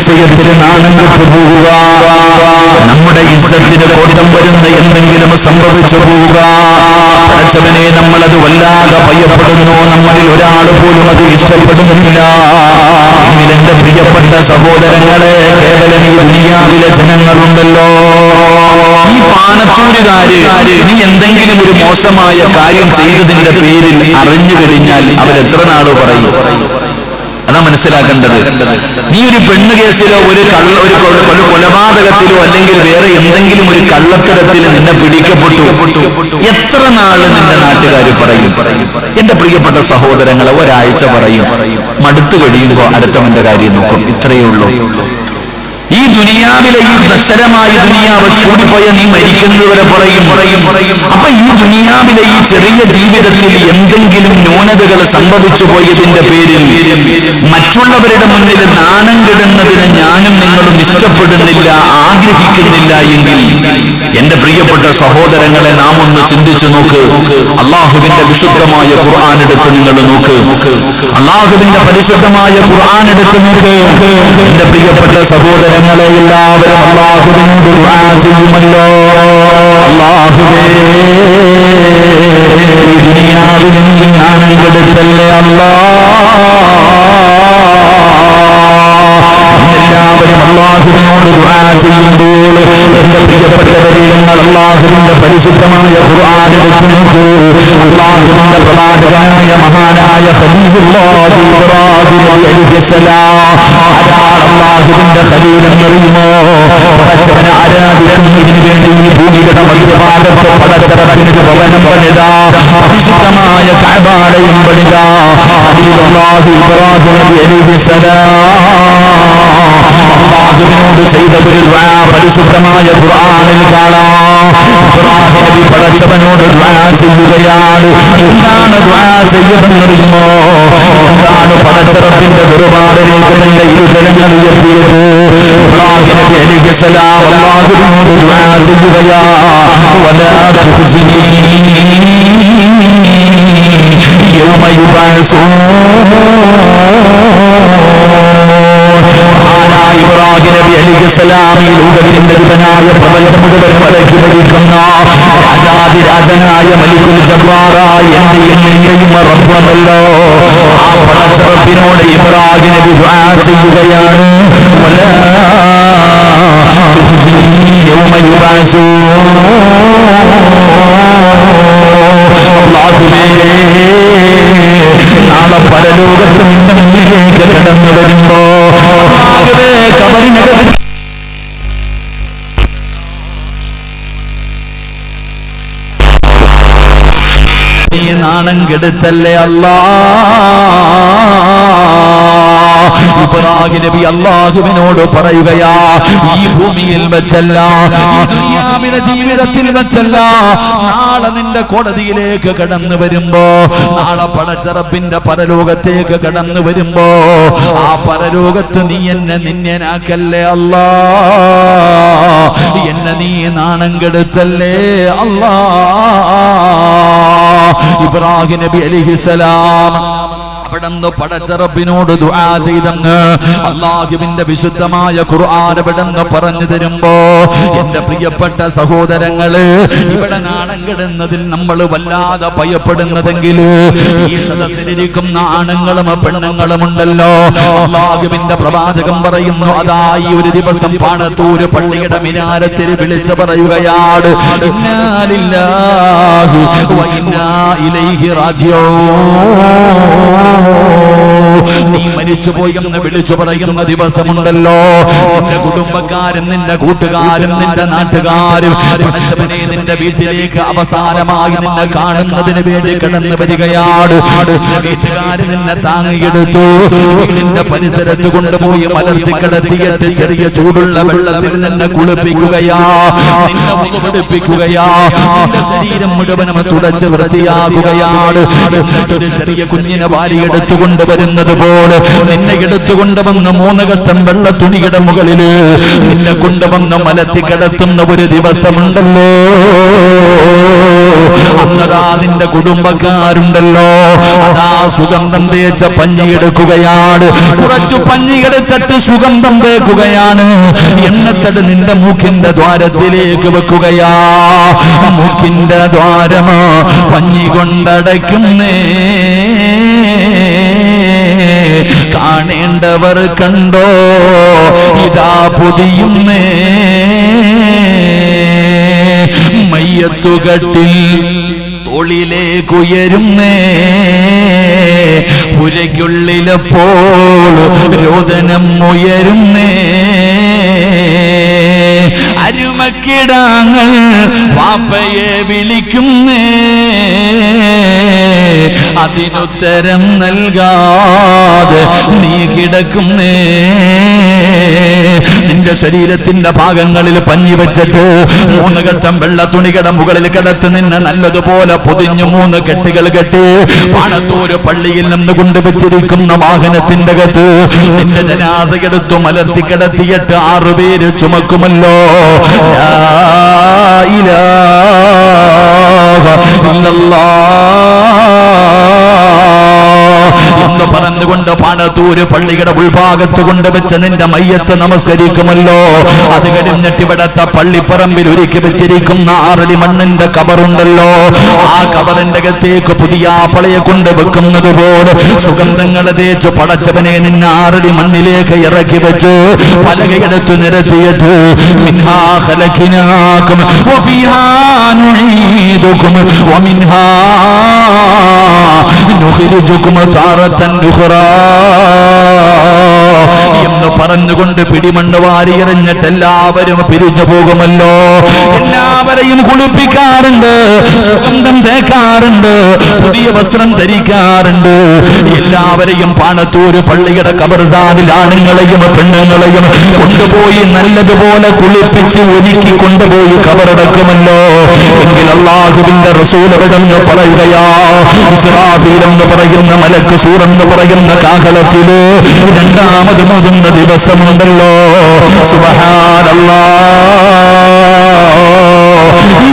മീശയടിച്ച് നാണം കെട്ടു പോവുക, നമ്മുടെ ഇസ്സത്തിന് കോട്ടം വരുന്ന എന്തെങ്കിലും സംഭവിച്ചു പോവുക. പടച്ചവനെ, നമ്മളത് വല്ലാതെ ഭയപ്പെടുന്നു. നമ്മളിൽ ഒരാൾ പോലും അത് ഇഷ്ടപ്പെടുന്നില്ല. എങ്കിൽ എന്റെ പ്രിയപ്പെട്ട സഹോദരങ്ങളെ, കേവലം ഈ ദുനിയാവിലെ ജനങ്ങളുണ്ടല്ലോ, ഈ പാണത്തൂരുകാര് നീ എന്തെങ്കിലും ഒരു മോശമായ കാര്യം ചെയ്തതിന്റെ പേരിൽ അറിഞ്ഞു കഴിഞ്ഞാൽ അവരെത്ര നാള് പറയും? അതാ മനസ്സിലാക്കേണ്ടത്. നീ ഒരു പെണ്ണ് കേസിലോ ഒരു കൊലപാതകത്തിലോ അല്ലെങ്കിൽ വേറെ എന്തെങ്കിലും ഒരു കള്ളത്തരത്തിൽ നിന്നെ പിടിക്കപ്പെട്ടു, എത്ര നാള് നിന്റെ നാട്ടുകാർ പറയും? എന്റെ പ്രിയപ്പെട്ട സഹോദരങ്ങളെ, ഒരാഴ്ച പറയും, മടുത്തു കഴിയുമ്പോ അടുത്തവന്റെ കാര്യം നോക്കും. ഇത്രയേ ഉള്ളൂ. ഈ ദുനിയാവിലെ ഈ നശ്വരമായ ദുനിയാവ് കൂടിപ്പോയ നീ മരിക്കുന്നവരെ പറയും. അപ്പൊ ഈ ദുനിയാവിലെ ഈ ചെറിയ ജീവിതത്തിൽ എന്തെങ്കിലും ന്യൂനതകൾ സംഭവിച്ചു പോയതിന്റെ പേരിൽ മറ്റുള്ളവരുടെ മുന്നിൽ നാണം കെടുന്നതിന് ഞാനും നിങ്ങളും ഇഷ്ടപ്പെടുന്നില്ല, ആഗ്രഹിക്കുന്നില്ല എങ്കിൽ എന്റെ പ്രിയപ്പെട്ട സഹോദരങ്ങളെ, നാം ഒന്ന് ചിന്തിച്ചു നോക്ക്. അള്ളാഹുവിന്റെ വിശുദ്ധമായ ഖുർആൻ എടുത്ത് നിങ്ങൾ നോക്ക്. അള്ളാഹുവിന്റെ പരിശുദ്ധമായ ഖുർആൻ എടുത്ത് നോക്ക്. എന്റെ പ്രിയപ്പെട്ട സഹോദരങ്ങളെ, എല്ലാവരും അള്ളാഹുവിനോട് ദുആ ചെയ്യുമല്ലോ. അള്ളാഹുവേ, ഈ ദുനിയാവിൽ നീ നാണം കെടുത്തല്ലേ അല്ലാ. എല്ലാവരും അള്ളാഹുവിനോട് ദുആ ചെയ്യുമ്പോൾ എന്റെ പ്രിയപ്പെട്ടവരെ, നിങ്ങൾ അള്ളാഹുവിന്റെ പരിശുദ്ധമായ ഖുർആൻ എടുത്തു നോക്കൂ. അള്ളാഹുവിന്റെ പ്രവാചകനായ മഹാനായ ഖലീലുല്ലാഹി ഇബ്രാഹിം അലൈഹിസ്സലാം, അള്ളാഹുവിന്റെ ഖലീലെന്നറിയുമോ? പടച്ചവനെ ആരാധിക്കുന്നതിന് വേണ്ടി ഈ ഭൂമിയുടെ മധ്യഭാഗത്ത് പടച്ചറപ്പിന്റെ ഭവനം പണിത, പരിശുദ്ധമായ കഅബാലയം പണിത ഖലീലുല്ലാഹി ഇബ്രാഹിം അലൈഹിസ്സലാം അള്ളാഹുവിനോട് ചെയ്ത ഒരു ദുആ പരിശുദ്ധമായ ഖുർആനിൽ കാണാം. ഇബ്രാഹിം നബി പടച്ചവനോട് ദുആ ചെയ്യുകയാണ്. എന്താണ് ദുആ ചെയ്തതെന്നറിയുമോ? എന്താണ് പടച്ചറപ്പിന്റെ ദർബാറിലേക്ക് തന്റെ ഇരുകരങ്ങൾ ഉയർത്തിയത്? ഇബ്രാഹിം നബി അലൈഹിസ്സലാം അല്ലാഹുവിനോട് ദുആ ചെയ്യുകയാ. വലാ തുഖ്സിനി യൗമ യുബഅസൂൻ. മഹാനായ ഇബ്രാഹിം നബി അലൈഹിസ്സലാം ഈ ലോകത്തിന്റെ വിപനായ പ്രപഞ്ചം മുഴുവൻ അടക്കി ഭരിക്കുന്ന രാജാതിരാജനായ മലിക്കുൽ ജബ്ബാറായ എന്റെയും റബ്ബുണ്ടല്ലോ, ആ പടച്ചറപ്പിനോട് ഇബ്രാഹിം നബി ദുആ ചെയ്യുകയാണ്. വലാ തുഖ്സിനി യൗമ യുബഅസൂൻ. അല്ലാഹുവേ, നാളെ പരലോകത്ത് നിന്റെ മുന്നിലേക്ക് കടന്നു വരുമ്പോ കബറിനകത്ത് നാണം കെടുത്തല്ലേ അല്ലാ. ഇബ്രാഹിം നബി അല്ലാഹുവിനോട് പറയുകയാ, ഈ ഭൂമിയിൽ വെച്ചല്ല, ഈ ദുനിയാവിലെ ജീവിതത്തിൽ വെച്ചല്ല, നാളെ നിന്റെ കോടതിയിലേക്ക് കടന്നു വരുമ്പോ, നാളെ പടച്ചറപ്പിന്റെ പരലോകത്തേക്ക് കടന്നു വരുമ്പോ, ആ പരലോകത്ത് നീ എന്നെ നിന്യനാക്കല്ലേ അല്ലാ, എന്നെ നീ നാണം കെടുത്തല്ലേ അല്ലാ. ഇബ്രാഹിം നബി അലൈഹിസ്സലാം അവിടുന്ന് പടച്ചറബിനോട് ദുആ ചെയ്തെന്ന് അല്ലാഹുവിന്റെ വിശുദ്ധമായ ഖുർആൻ അവിടുന്ന് പറഞ്ഞു തരുമ്പോ, എന്റെ പ്രിയപ്പെട്ട സഹോദരങ്ങള്, ഇവിടെ നാണം കെടുന്നതിൽ നമ്മൾ വല്ലാതെ ഭയപ്പെടുന്നതെങ്കിൽ ഈ സദസ്സിലിരിക്കുന്ന ആണുങ്ങളും പെണ്ണുങ്ങളും ഉണ്ടല്ലോ, അല്ലാഹുവിന്റെ പ്രവാചകൻ പറയുന്നു, അതാ ഈ ഒരു ദിവസം പാണത്തൂര് പള്ളിയുടെ മിനാരത്തിൽ വിളിച്ചു പറയുകയാണ്, ഇന്നാ ലില്ലാഹി വ ഇന്നാ ഇലൈഹി റാജിഊൻ. നീ മരിച്ചുപോയി എന്ന് വിളിച്ചു പറയുന്ന ദിവസമുണ്ടല്ലോ, നിന്റെ കുടുംബക്കാരും നിന്റെ കൂട്ടുകാരും നിന്റെ നാട്ടുകാരും പടച്ചവനെ നിന്റെ വീട്ടിലേക്ക് അവസാനമായി നിന്നെ കാണുന്നതിന് വേണ്ടി കടന്നു വരികയാണ്. നിന്റെ വീട്ടുകാര് നിന്നെ താങ്ങിയെടുത്തു, വീടിന്റെ പരിസരത്ത് കൊണ്ടുപോയി മലർത്തി കിടത്തിയിട്ട് ചെറിയ ചൂടുള്ള വെള്ളത്തിൽ നിന്നെ കുളിപ്പിക്കുകയാ, നിന്നെ മുഖമെടുപ്പിക്കുകയാ, നിന്റെ ശരീരം മുഴുവനും തുടച്ച് വൃത്തിയാക്കുകയാണ്. എന്നിട്ടൊരു ചെറിയ കുഞ്ഞിനെ വാരിയെടുത്തുകൊണ്ട് വരുന്നത് പോലെ നിന്നെ എടുത്തുകൊണ്ടുവന്ന് 3 കഷ്ടം വെള്ള തുണിയുടെ മുകളില് നിന്നെ കൊണ്ടുവന്ന് മലത്തി കിടത്തുന്ന ഒരു ദിവസമുണ്ടല്ലോ. എന്നതാ നിന്റെ കുടുംബക്കാരുണ്ടല്ലോ, അതാ സുഗന്ധം തേച്ച പഞ്ഞിയെടുക്കുകയാണ്. കുറച്ചു പഞ്ഞിയെടുത്തിട്ട് സുഗന്ധം തേക്കുകയാണ്. എന്നിട്ട് നിന്റെ മൂക്കിന്റെ ദ്വാരത്തിലേക്ക് വെക്കുകയാ. മൂക്കിന്റെ ദ്വാരമോ പഞ്ഞി കൊണ്ടടയ്ക്കുന്നേ, കാണേണ്ടവർ കണ്ടോ ഇതാ പൊതിയുന്നേ. മയ്യത്തുകട്ടിൽ തോളിലേക്കുയരുന്നേ, പുരയ്ക്കുള്ളിലപ്പോൾ രോദനം ഉയരുന്നേ. അരുമക്കിടാങ്ങൾ വാപ്പയെ വിളിക്കുന്നേ, അതിനുത്തരം നൽകാതെ നീ കിടക്കുന്നേ. നിന്റെ ശരീരത്തിന്റെ ഭാഗങ്ങളിൽ പഞ്ഞി വെച്ചിട്ട് 3 കഷ്ടം വെള്ള തുണികളുടെ മുകളിൽ കിടത്ത് നിന്നെ നല്ലതുപോലെ പൊതിഞ്ഞു 3 കെട്ടുകൾ കെട്ടി പാണത്തൂര് പള്ളിയിൽ നിന്ന് കൊണ്ടുവച്ചിരിക്കുന്ന വാഹനത്തിന്റെ അകത്ത് നിന്റെ ജനാസയെടുത്തു മലർത്തി കിടത്തിയിട്ട് 6 പേര് ചുമക്കുമല്ലോ. ലാ ഇലാഹ ഇല്ലല്ലാഹ് എന്ന് പറഞ്ഞുകൊണ്ട് പാണത്തൂര് പള്ളിയുടെ ഉൾഭാഗത്ത് കൊണ്ടുവച്ച് നിന്റെ മയ്യത്ത് നമസ്കരിക്കുമല്ലോ. അത് കഴിഞ്ഞിട്ട് ഇവിടത്തെ പള്ളിപ്പറമ്പിൽ ഒരുക്കി വെച്ചിരിക്കുന്ന 6 അടി മണ്ണിന്റെ കബറുണ്ടല്ലോ, ആ കബറിന്റെ അകത്തേക്ക് പുതിയ പളയെ കൊണ്ട് വെക്കുന്നത് പോലെ സുഗന്ധങ്ങളെ തേച്ച് പടച്ചവനെ നിന്നെ 6 അടി മണ്ണിലേക്ക് ഇറക്കി വെച്ച് പലകയെടുത്ത് നിരത്തിയിട്ട് മിൻഹാ ഖലഖനാകും വഫീഹാ നുഈദുകും വമിൻഹാ നുഖ്രിജുകും താറത്തൻ ഉഖ്റാ എന്ന് പറഞ്ഞുകൊണ്ട് പിടിമണ്ണ് വാരി എറിഞ്ഞിട്ട് എല്ലാവരും പിരിഞ്ഞു പോകുമല്ലോ. എല്ലാവരെയും കുളിപ്പിക്കാറുണ്ട്, സുഗന്ധം തേക്കാറുണ്ട്, പുതിയ വസ്ത്രം ധരിക്കാറുണ്ട്. എല്ലാവരെയും പാണത്തൂര് പള്ളിയുടെ ഖബർസ്ഥാനിൽ ആണുങ്ങളെയും പെണ്ണുങ്ങളെയും കൊണ്ടുപോയി നല്ലതുപോലെ കുളിപ്പിച്ച് ഒരുക്കി കൊണ്ടുപോയി ഖബറടക്കുമല്ലോ. എങ്കിൽ അല്ലാഹുവിന്റെ റസൂൽ എന്ന് പറയുകയാ, ഇസ്രാഫീൽ എന്ന് പറയുന്ന മലക്ക് സൂർ എന്ന് പറയുന്ന കാഹളത്തില് 2ാമത് മുതുന്ന ദിവസമുണ്ടല്ലോ. സുബ്ഹാനല്ലാഹ്,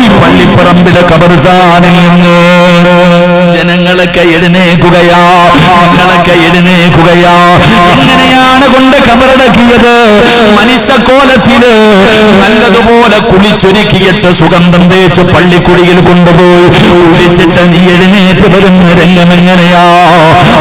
ഈ പള്ളിപ്പറമ്പിലെ ഖബർസ്ഥാനിൽ നിന്ന് ജനങ്ങളൊക്കെ എഴുന്നേൽക്കുകയാ, ഞങ്ങളൊക്കെ എഴുന്നേൽക്കുകയാ. എങ്ങനെയാണ് കൊണ്ട് ഖബറടക്കിയത്? മനുഷ്യക്കോലത്തില് നല്ലതുപോലെ കുളിച്ചൊരുക്കിയിട്ട് സുഗന്ധം തേച്ച് പള്ളിക്കുഴിയിൽ കൊണ്ടുപോയി കുളിച്ചിട്ട് നീ എഴുന്നേറ്റ് വരുന്ന രംഗം എങ്ങനെയാ?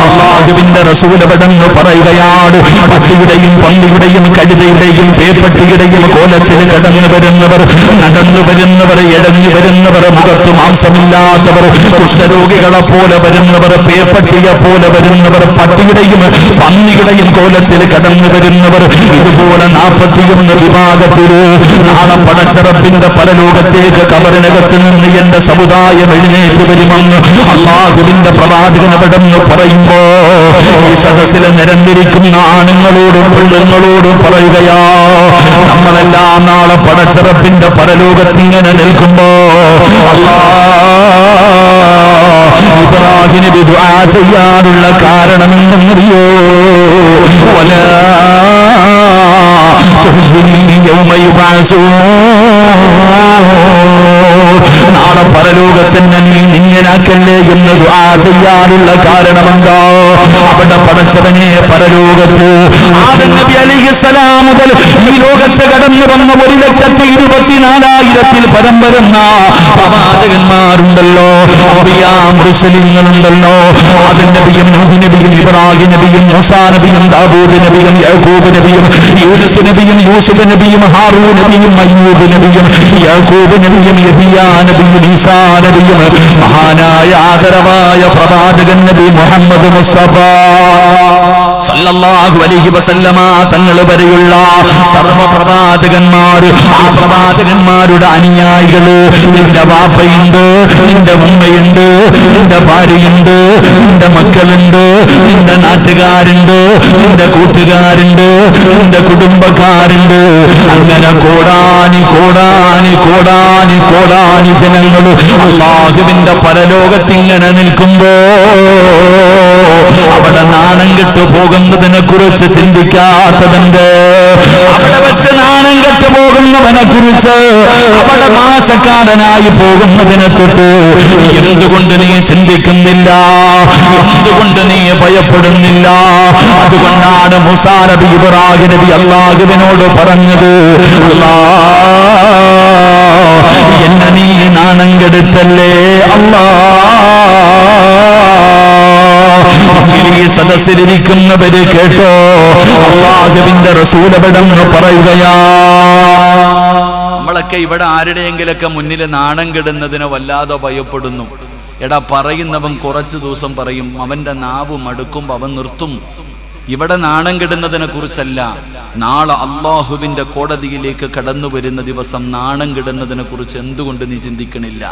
അല്ലാഹുവിന്റെ റസൂൽ എന്ന് പറയുകയാണ്, പട്ടിയുടെയും പള്ളിയുടെയും കഴുതയുടെയും പേപ്പട്ടിയുടെയും കോലത്തിൽ കടന്നു വരുന്നവർ, നടന്നു വരുന്നവർ, ഇഴഞ്ഞു വരുന്നവർ, മുഖത്ത് മാംസമില്ലാത്തവർ, കുഷ്ഠരോഗികളെ പോലെ വരുന്നവർ, പേപ്പട്ടിയെ പോലെ വരുന്നവർ, പട്ടിയുടെയും പന്നിയുടെയും കോലത്തിൽ കടന്നു വരുന്നവർ, ഇതുപോലെ 41 വിഭാഗത്തില് നാളെ പടച്ചറപ്പിന്റെ പരലോകത്തേക്ക് ഖബറിനകത്ത് നിന്ന് എന്റെ സമുദായം എഴുന്നേറ്റ് വരുമെന്ന് അല്ലാഹുവിന്റെ പ്രവാചകൻ അവിടെന്ന് പറയുമ്പോ ഈ സദസ്സിലെ നിരന്നിരിക്കുന്ന ആണുങ്ങളോടും പെണ്ണുങ്ങളോടും പറയുകയാ, നമ്മളെല്ലാം നാളെ പടച്ചറപ്പിന്റെ പരലോകത്തിങ്ങനെ നിൽക്കുമ്പോ ഇബ്രാഹിം നബി ദുആ ചെയ്യാനുള്ള കാരണം എന്തെന്നറിയോ? വലാ തുഹ്സിനി യൗമ യുബഅസൂൻ, നാളെ പരലോകത്തിന് നീ നിങ്ങനാക്കല്ലേ എന്ന് ദുആ ചെയ്യാനുള്ള കാരണമെന്താ? അവിടെ പടച്ചവനെ പരലോകത്ത് ആദം നബി അലൈഹിസ്സലാം മുതൽ ഈ ലോകത്ത് കടന്നു വന്ന 1,24,000 പരം വരുന്ന പ്രവാചകന്മാരുണ്ടല്ലോ, മുർസലീങ്ങളുണ്ടല്ലോ. ആദം നബിയും നൂഹ് നബിയും ഇബ്രാഹിം നബിയും മൂസാ നബിയും ദാവൂദ് നബിയും യാക്കൂബ് നബിയും യൂനുസ് നബിയും യൂസുഫ് നബിയും ഹാറൂൻ നബിയും അയ്യൂബ് നബിയും യാക്കൂബ് നബിയും യഹ്യാ നബിയും ഈസാ നബിയും മഹാനായ ആദരവായ പ്രവാചകൻ നബി മുഹമ്മദ് മുസ്തഫ സല്ലല്ലാഹു അലൈഹി വസല്ലമ തങ്ങൾ വരെയുള്ള സർവ്വ പ്രവാചകന്മാര്, ആ പ്രവാചകന്മാരുടെ അനുയായികള്, നിന്റെ വാപ്പയുണ്ട്, നിന്റെ ഉമ്മയുണ്ട്, നിന്റെ ഭാര്യയുണ്ട്, നിന്റെ മക്കളുണ്ട്, നിന്റെ നാട്ടുകാരുണ്ട്, നിന്റെ കൂട്ടുകാരുണ്ട്, നിന്റെ കുടുംബക്കാരുണ്ട്. അങ്ങനെ കോടാനി കോടാനി കോടാനി കോടാനി ജനങ്ങൾ അല്ലാഹുവിന്റെ പരലോകത്തിങ്ങനെ നിൽക്കുമ്പോ അവിടെ നാണം കെട്ടു പോകുന്നതിനെ കുറിച്ച് ചിന്തിക്കാത്തതുണ്ട്. അവിടെ വെച്ച് നാണം കെട്ടു പോകുന്നവനെ കുറിച്ച്, അവിടെ മാസക്കാരനായി പോകുന്നതിനെ തൊട്ട് എന്തുകൊണ്ട് നീ ചിന്തിക്കുന്നില്ല? എന്തുകൊണ്ട് നീ ഭയപ്പെടുന്നില്ല? അതുകൊണ്ടാണ് മൂസാ നബി ഇബ്രാഹിം നബി അല്ലാഹുവിനോട് പറഞ്ഞത്, എന്നെ നീ നാണം കെടുത്തല്ലേ അല്ലാ. ഈ സദസ്സിലിരിക്കുന്നവര് കേട്ടോ, അല്ലാഹുവിന്റെ റസൂൽ അവിടുന്ന് പറയുകയാ, നമ്മളൊക്കെ ഇവിടെ ആരുടെയെങ്കിലൊക്കെ മുന്നിൽ നാണം കെടുന്നതിനെ വല്ലാതെ ഭയപ്പെടുന്നു. എടാ, പറയുന്നവൻ കുറച്ചു ദിവസം പറയും, അവന്റെ നാവ് മടുക്കുമ്പോ അവൻ നിർത്തും. ഇവിടെ നാണം കെടുന്നതിനെ കുറിച്ചല്ല, നാളെ അള്ളാഹുവിന്റെ കോടതിയിലേക്ക് കടന്നു വരുന്ന ദിവസം നാണം കെടുന്നതിനെ കുറിച്ച് എന്തുകൊണ്ട് നീ ചിന്തിക്കണില്ല?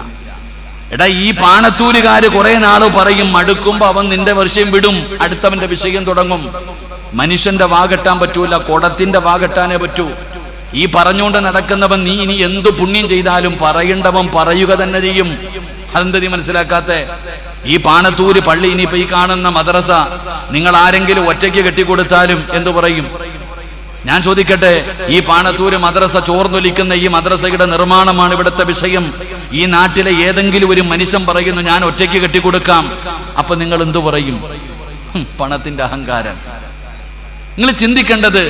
എടാ, ഈ പാണത്തൂരുകാര് കുറെ നാള് പറയും, മടുക്കുമ്പോ അവൻ നിന്റെ വിഷയം വിടും, അടുത്തവന്റെ വിഷയം തുടങ്ങും. മനുഷ്യന്റെ വാകെട്ടാൻ പറ്റൂല, കുടത്തിന്റെ വാകെട്ടാനേ പറ്റൂ. ഈ പറഞ്ഞുകൊണ്ട് നടക്കുന്നവൻ നീ ഇനി എന്തു പുണ്യം ചെയ്താലും പറയേണ്ടവൻ പറയുക തന്നെ ചെയ്യും. അതെന്താ നീ മനസ്സിലാക്കാത്തെ? ഈ പാണത്തൂര് പള്ളി, ഇനിയിപ്പോ ഈ കാണുന്ന മദ്രസ നിങ്ങൾ ആരെങ്കിലും ഒറ്റയ്ക്ക് കെട്ടിക്കൊടുത്താലും എന്തു പറയും? ഞാൻ ചോദിക്കട്ടെ, ഈ പാണത്തൂര് മദ്രസ ചോർന്നൊലിക്കുന്ന ഈ മദ്രസയുടെ നിർമ്മാണമാണ് ഇവിടുത്തെ വിഷയം. ഈ നാട്ടിലെ ഏതെങ്കിലും ഒരു മനുഷ്യൻ പറയുന്നു ഞാൻ ഒറ്റയ്ക്ക് കെട്ടിക്കൊടുക്കാം, അപ്പൊ നിങ്ങൾ എന്തു പറയും? പണത്തിന്റെ അഹങ്കാരം. നിങ്ങൾ ചിന്തിക്കേണ്ടത്,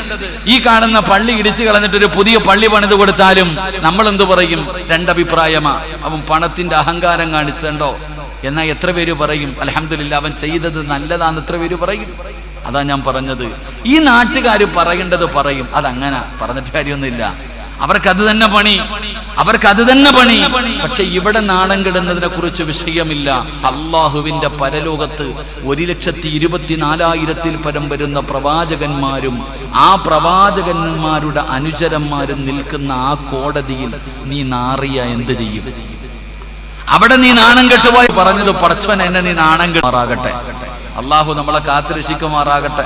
ഈ കാണുന്ന പള്ളി ഇടിച്ചു കളഞ്ഞിട്ടൊരു പുതിയ പള്ളി പണിത് കൊടുത്താലും നമ്മൾ എന്തു പറയും? രണ്ടഭിപ്രായമാ. അവൻ പണത്തിന്റെ അഹങ്കാരം കാണിച്ചതുണ്ടോ? എന്നാൽ എത്ര പേര് പറയും അൽഹംദുലില്ലാ അവൻ ചെയ്തത് നല്ലതാന്ന് എത്ര പേര് പറയും? അതാ ഞാൻ പറഞ്ഞത്, ഈ നാട്ടുകാര് പറയേണ്ടത് പറയും, അതങ്ങനെ പറഞ്ഞിട്ട് കാര്യമൊന്നുമില്ല. അവർക്കത് തന്നെ പണി, അവർക്കത് തന്നെ പണി. പക്ഷെ ഇവിടെ നാണം കെടുന്നതിനെ കുറിച്ച് വിഷയമില്ല. അള്ളാഹുവിന്റെ പരലോകത്ത് 1,24,000 പരം വരുന്ന പ്രവാചകന്മാരും ആ പ്രവാചകന്മാരുടെ അനുചരന്മാരും നിൽക്കുന്ന ആ കോടതിയിൽ നീ നാറിയ എന്ത് ചെയ്യും? അവിടെ നീ നാണം കെട്ടുപോയി പറഞ്ഞത്, പടച്ചവൻ എന്നെ നീ നാണം കെട്ടുമാറാകട്ടെ. അള്ളാഹു നമ്മളെ കാത്തിരക്ഷിക്കുമാറാകട്ടെ.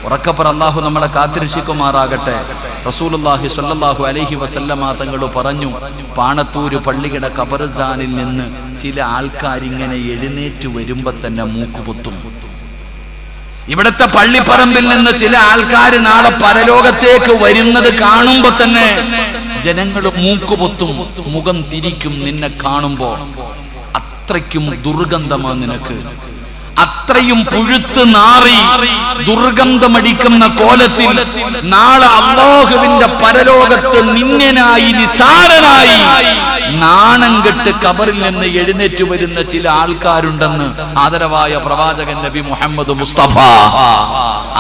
ഉറക്കപ്പുറ അള്ളാഹു നമ്മളെ കാത്തിരക്ഷിക്കുമാറാകട്ടെ. റസൂലുള്ളാഹി സ്വല്ലല്ലാഹു അലൈഹി വസല്ലമ തങ്ങൾ പറഞ്ഞു, പാണത്തൂര് പള്ളിയുടെ ഖബർസ്ഥാനിൽ നിന്ന് ചില ആൾക്കാരിങ്ങനെ എഴുന്നേറ്റ് വരുമ്പോ തന്നെ മൂക്കുപൊത്തും. ഇവിടുത്തെ പള്ളിപ്പറമ്പിൽ നിന്ന് ചില ആൾക്കാർ നാളെ പരലോകത്തേക്ക് വരുന്നത് കാണുമ്പോ തന്നെ ജനങ്ങൾ മൂക്കുപൊത്തും, മുഖം തിരിക്കും. നിന്നെ കാണുമ്പോ അത്രയ്ക്കും ദുർഗന്ധമാണ് നിനക്ക്, അത്രയും പുഴുത്ത് നാറി ദുർഗന്ധമടിക്കുന്ന കോലത്തിൽ നാളെ അല്ലാഹുവിന്റെ പരലോകത്ത് നിന്യനായി നിസാരനായി നാണം കെട്ട് ഖബറിൽ നിന്ന് എഴുന്നേറ്റ് വരുന്ന ചില ആൾക്കാരുണ്ടെന്ന് ആദരവായ പ്രവാചകൻ നബി മുഹമ്മദ് മുസ്തഫ,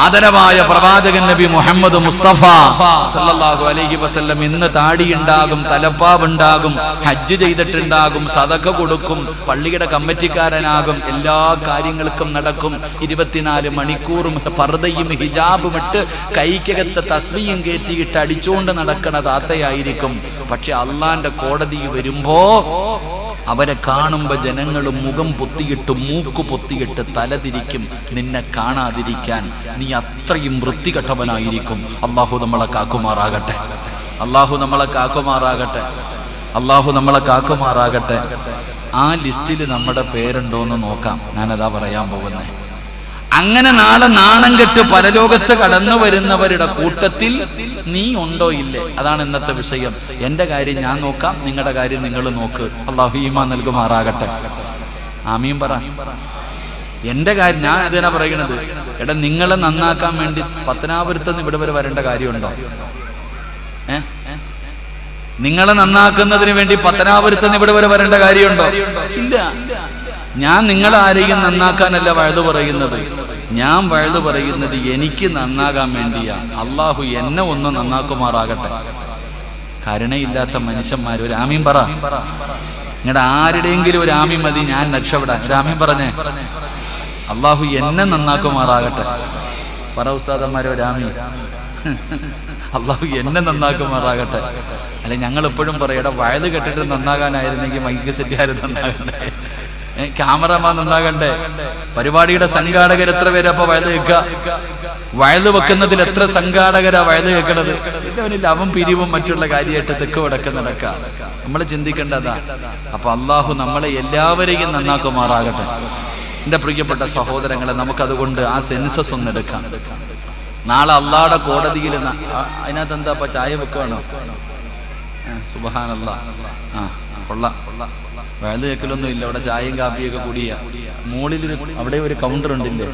ആദരവായ പ്രവാചകൻ നബി മുഹമ്മദ് മുസ്തഫ സല്ലല്ലാഹു അലൈഹി വസല്ലം ഇന്ന് താടിയുണ്ടാകും, തലപ്പാവുണ്ടാകും, ഹജ്ജ് ചെയ്തിട്ടുണ്ടാകും, സദഖ കൊടുക്കും, പള്ളിയുടെ കമ്മിറ്റിക്കാരനാകും, എല്ലാ കാര്യങ്ങളും നടക്കും. 24 മണിക്കൂറും ഫർദയും ഹിജാബും ഇട്ട് കൈക്കകത്ത് തസ്ബീഹും കയറ്റിയിട്ട് അടിച്ചുകൊണ്ട് നടക്കണ താത്തയായിരിക്കും. പക്ഷെ അള്ളാന്റെ കോടതി വരുമ്പോ അവരെ കാണുമ്പോ ജനങ്ങൾ മുഖം പൊത്തിയിട്ട് മൂക്ക് പൊത്തിയിട്ട് തലതിരിക്കും നിന്നെ കാണാതിരിക്കാൻ. നീ അത്രയും വൃത്തികെട്ടവനായിരിക്കും. അള്ളാഹു നമ്മളെ കാക്കുമാറാകട്ടെ, അള്ളാഹു നമ്മളെ കാക്കുമാറാകട്ടെ, അള്ളാഹു നമ്മളെ കാക്കുമാറാകട്ടെ. ആ ലിസ്റ്റിൽ നമ്മുടെ പേരുണ്ടോന്ന് നോക്കാം. ഞാനതാ പറയാൻ പോകുന്നത്. അങ്ങനെ നാളെ നാണം കെട്ട് പരലോകത്ത് കടന്നു വരുന്നവരുടെ കൂട്ടത്തിൽ നീ ഉണ്ടോ ഇല്ലേ? അതാണ് ഇന്നത്തെ വിഷയം. എന്റെ കാര്യം ഞാൻ നോക്കാം, നിങ്ങളുടെ കാര്യം നിങ്ങൾ നോക്ക്. അല്ലാഹു ഈമാൻ നൽകുമാറാകട്ടെ. ആമീൻ പറ. എന്റെ കാര്യം ഞാൻ അതിനാ പറയണത്. എടാ, നിങ്ങളെ നന്നാക്കാൻ വേണ്ടി പത്തനാപുരത്തുനിന്ന് ഇവിടെ വരെ വരേണ്ട കാര്യമുണ്ടോ? നിങ്ങളെ നന്നാക്കുന്നതിന് വേണ്ടി പത്തനാപുരത്തുനിന്ന് ഇവിടെ വരെ വരേണ്ട കാര്യമുണ്ടോ? ഇല്ല. ഞാൻ നിങ്ങളാരെയും നന്നാക്കാനല്ല വഴുതു പറയുന്നത്. ഞാൻ വഴുതു പറയുന്നത് എനിക്ക് നന്നാകാൻ വേണ്ടിയാ. അള്ളാഹു എന്നെ ഒന്ന് നന്നാക്കുമാറാകട്ടെ. കരുണയില്ലാത്ത മനുഷ്യന്മാർ ഒരു ആമീൻ പറ. നിങ്ങളുടെ ആരുടെയെങ്കിലും ഒരു ആമീൻ മതി, ഞാൻ രക്ഷപ്പെടാൻ. ഒരു ആമീൻ പറഞ്ഞേ. അള്ളാഹു എന്നെ നന്നാക്കുമാറാകട്ടെ. പറ ഉസ്താദന്മാരെ ഒരു ആമീൻ. അള്ളാഹു എന്നെ നന്നാക്കുമാറാകട്ടെ. അല്ലെ, ഞങ്ങൾ എപ്പോഴും പറയടാ, വയത് കെട്ടിട്ട് നന്നാകാനായിരുന്നെങ്കിൽ മൈക്ക് സെറ്റുകാർ നന്നാകണ്ടേ, ക്യാമറമാൻ നന്നാകണ്ടേ, പരിപാടിയുടെ സംഘാടകർ എത്ര പേര് അപ്പൊ വയത് കേൾക്കുക? വയത് വെക്കുന്നതിൽ എത്ര സംഘാടകരാ വയത് കേൾക്കണത്? ഇല്ലവനില്ല, അവൻ പിരിവും മറ്റുള്ള കാര്യമായിട്ട് തെക്ക് വടക്ക് നടക്കുക. നമ്മൾ ചിന്തിക്കേണ്ടതാ. അപ്പൊ അള്ളാഹു നമ്മളെ എല്ലാവരെയും നന്നാക്കുമാറാകട്ടെ. എൻ്റെ പ്രിയപ്പെട്ട സഹോദരങ്ങളെ, നമുക്കതുകൊണ്ട് ആ സെൻസസ് ഒന്നെടുക്കാം. നാളെ അള്ളാഹുടെ കോടതിയിൽ അതിനകത്ത് എന്താ ചായ വെക്കുകയാണോ? സുബ്ഹാനല്ലാഹ്. കൊള്ളാം. വേദ കേൾക്കലൊന്നും ഇല്ല, അവിടെ ചായയും കാപ്പിയൊക്കെ കൂടിയ മുകളിൽ അവിടെ ഒരു കൗണ്ടർ ഉണ്ടില്ലേ,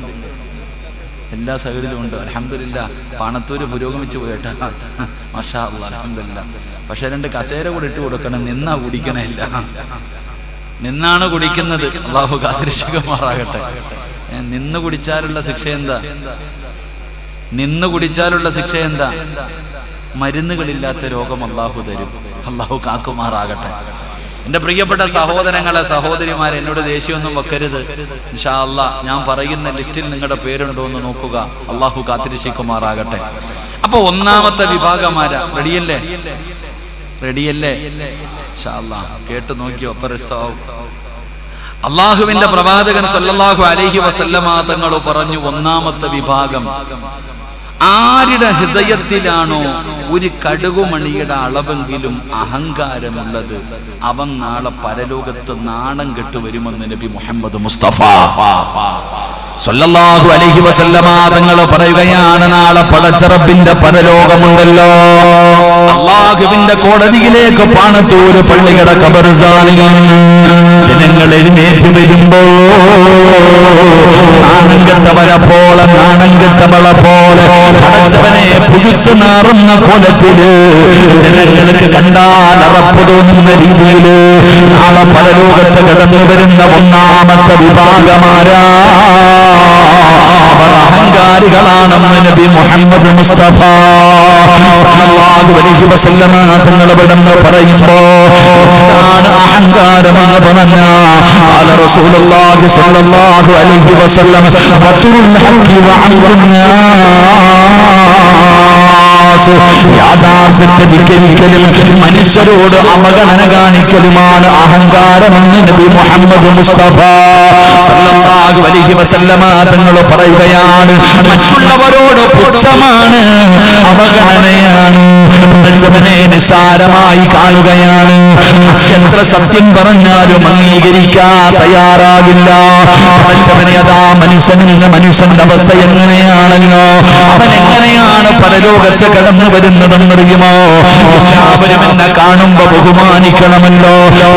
എല്ലാ സൈഡിലും ഉണ്ട്. അൽഹംദുലില്ലാഹ് പാണത്തൂര് പുരോഗമിച്ചു പോയിട്ടാ, മാഷാ അല്ലാഹ്, അൽഹംദുലില്ലാഹ്. പക്ഷെ 2 കസേര കൂടി ഇട്ട് കൊടുക്കണം, നിന്നാ കുടിക്കണില്ല, നിന്നാണ് കുടിക്കുന്നത്. അള്ളാഹു കാത്തിരക്ഷിക്കുമാറാകട്ടെ. നിന്ന് കുടിച്ചാലുള്ള ശിക്ഷ എന്താ? നിന്ന് കുടിച്ചാലുള്ള ശിക്ഷ എന്താ? മരുന്നുകളില്ലാത്ത രോഗം അള്ളാഹു തരും. അള്ളാഹു കാക്കുമാറാകട്ടെ. എൻ്റെ പ്രിയപ്പെട്ട സഹോദരങ്ങളെ, സഹോദരിമാരെ, എന്നോട് ദേഷ്യമൊന്നും വെക്കരുത്. ഇൻഷാ അല്ലാഹ് ഞാൻ പറയുന്ന ലിസ്റ്റിൽ നിങ്ങളുടെ പേരുണ്ടോ എന്ന് നോക്കുക. അള്ളാഹു കാത്തിരക്ഷിക്കുമാറാകട്ടെ. അപ്പൊ ഒന്നാമത്തെ വിഭാഗമാരാ? റെഡിയല്ലേ? റെഡിയല്ലേ? ഇൻഷാ അല്ലാഹ് കേട്ട് നോക്കിയോ? അള്ളാഹുവിന്റെ പ്രവാചകൻ സല്ലല്ലാഹു അലൈഹി വസല്ലമ തങ്ങൾ പറഞ്ഞു, ഒന്നാമത്തെ വിഭാഗം ആരുടെ ഹൃദയത്തിലാണോ ഒരു കടുകുമണിയുടെ അളവെങ്കിലും അഹങ്കാരമുള്ളത്, അവൻ നാളെ പരലോകത്ത് നാണം കെട്ടുവരുമെന്ന് നബി മുഹമ്മദ് മുസ്തഫ സല്ലല്ലാഹു അലൈഹി വസല്ലമ തങ്ങൾ പറയുകയാണ്. നാളെ പടച്ച റബ്ബിന്റെ പരലോകമുണ്ടല്ലോ, അള്ളാഹുവിന്റെ കോടതിയിലേക്ക് പാണത്തൂര് പള്ളിയുടെ ഖബർസ്ഥാനിൽ ജനങ്ങൾ എഴുന്നേറ്റ് വരുമ്പോ നാണം കെട്ടവരെ പോലെ, നാണം കെട്ടവളെ പോലെ പടച്ചവനെ പുഴുത്തു നാറുന്ന കോലത്തില് ജനങ്ങൾക്ക് കണ്ടാൽ അറപ്പ് തോന്നുന്ന രീതിയില് നാളെ പരലോകത്ത് കടന്നു വരുന്ന ഒന്നാമത്തെ വിഭാഗമാരാ, അവർ അഹങ്കാരികളാണെന്ന് നബി മുഹമ്മദ് മുസ്തഫ സല്ലല്ലാഹു അലൈഹി വസല്ലമ തങ്ങൾ ഇവിടുന്ന് പറയുമ്പോ എന്താണ് അഹങ്കാരമെന്ന് പറഞ്ഞാൽ ഖാല റസൂലുള്ളാഹി സ്വല്ലല്ലാഹു അലൈഹി വസല്ലം ബത്റുൽ ഹഖി വഅൻനാസ്, യാഥാർത്ഥ്യത്തിലും മനുഷ്യരോട് അവഗണന കാണിക്കലുമാണ് അഹങ്കാരമെന്ന് നബി മുഹമ്മദ് മുസ്തഫ സല്ലല്ലാഹു അലൈഹി വസല്ലമ തങ്ങൾ പറയുകയാണ്. മറ്റുള്ളവരോട് പുച്ഛമാണ്, അവഗണനയാണ്, പടച്ചവനെ നിസ്സാരമായി കാണുകയാണ്. എത്ര സത്യം പറഞ്ഞാലും അംഗീകരിക്കാൻ തയ്യാറാകില്ല. പടച്ചവനെ അതാ മനുഷ്യന്റെ അവസ്ഥ എങ്ങനെയാണല്ലോ, അവൻ എങ്ങനെയാണ് പരലോകത്ത് കടന്നു വരുന്നതെന്നറിയുമോ? എല്ലാവരും എന്നെ കാണുമ്പോ ബഹുമാനിക്കണമല്ലോ,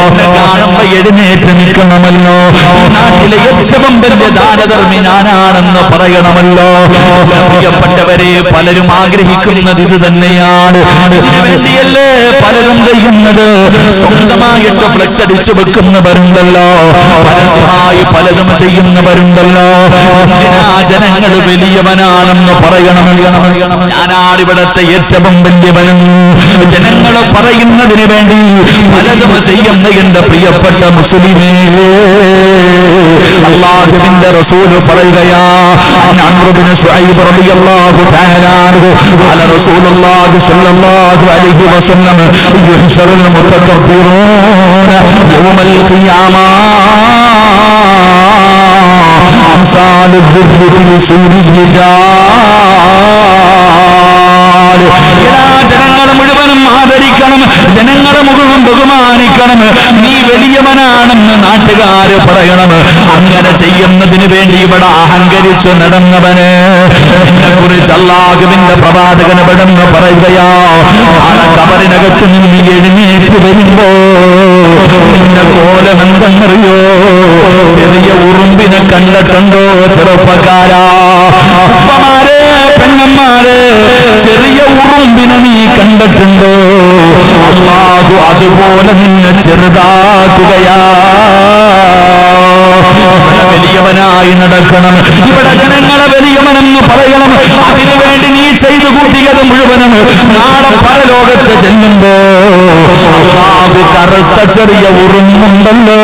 എന്നെ കാണുമ്പോ എഴുന്നേറ്റ് നിൽക്കണമല്ലോ, ഈ നാട്ടിലെ ഏറ്റവും വലിയ ദാനധർമ്മി ഞാനാണെന്ന് പറയണമല്ലോ. പ്രിയപ്പെട്ടവരെ, പലരും ആഗ്രഹിക്കുന്നത് ഇത് തന്നെയാണ്. ഇതിനു വേണ്ടിയല്ലേ പലരും ചെയ്യുന്നത്? സ്വന്തമായിട്ട് ഫ്ലെക്സ് അടിച്ചു വെക്കുന്നവരുണ്ടല്ലോ, പരസ്യമായി പലതും ചെയ്യുന്നവരുണ്ടല്ലോ. എന്തിനാ ജനങ്ങൾ വലിയവനാണെന്ന് പറയണമല്ലോ? ഞാനാണ് ഇവിടത്തെ ഏറ്റവും വലിയവനെന്ന് ജനങ്ങൾ പറയുന്നതിന് വേണ്ടി പലതും ചെയ്യുന്ന എന്റെ പ്രിയപ്പെട്ട മുസ്ലിമേ, അല്ലാഹുവിന്റെ റസൂൽ പറയുകയാ, അംർ ഇബ്നു ശുഐബ് റളിയല്ലാഹു തആല അൻഹു ഖാല റസൂലുള്ളാഹി സ്വല്ലല്ലാഹു അലൈഹി വസല്ലം യുഹ്ശറുൽ മുതകബ്ബിറൂന യൗമൽ ഖിയാമ അംസാലു ദുർബി ഫീ സൂരിൽ റിജാൽ. ജനങ്ങളെ മുഴുവനും ആദരിക്കണം, ജനങ്ങളെ മുഴുവൻ ബഹുമാനിക്കണം, നീ വലിയവനാണെന്ന് നാട്ടുകാര് പറയണം. അങ്ങനെ ചെയ്യുന്നതിന് വേണ്ടി ഇവിടെ അഹങ്കരിച്ചു നടന്നവന് എന്നെ കുറിച്ച് അല്ലാഹുവിന്റെ പ്രവാചകൻ ഇവിടെന്ന് പറയുകയാ, കബറിനകത്ത് നിന്ന് എഴുന്നേറ്റ് വരുമ്പോ നിന്റെ കോലം എന്തെന്നറിയോ? ചെറിയ ഉറുമ്പിനെ കണ്ടിട്ടുണ്ടോ ചെറുപ്പക്കാരാ? ഉപ്പമാരെ, പെണ്ണന്മാരെ, ചെറിയ ഉറുമ്പിനെ നീ കണ്ടിട്ടുണ്ടോ? അല്ലാഹു അതുപോലെ നിന്നെ ചെറുതാക്കുകയാ. ഇവിടെ വലിയവനായി നടക്കണം, ഇവിടെ ജനങ്ങളെ വലിയവനെന്ന് പറയണം. അതിനുവേണ്ടി നീ ചെയ്തു കൂട്ടിയത് മുഴുവനും നാളെ പരലോകത്ത് ചെല്ലുമ്പോ അല്ലാഹു കറുത്ത ചെറിയ ഉറുമ്പുണ്ടല്ലോ,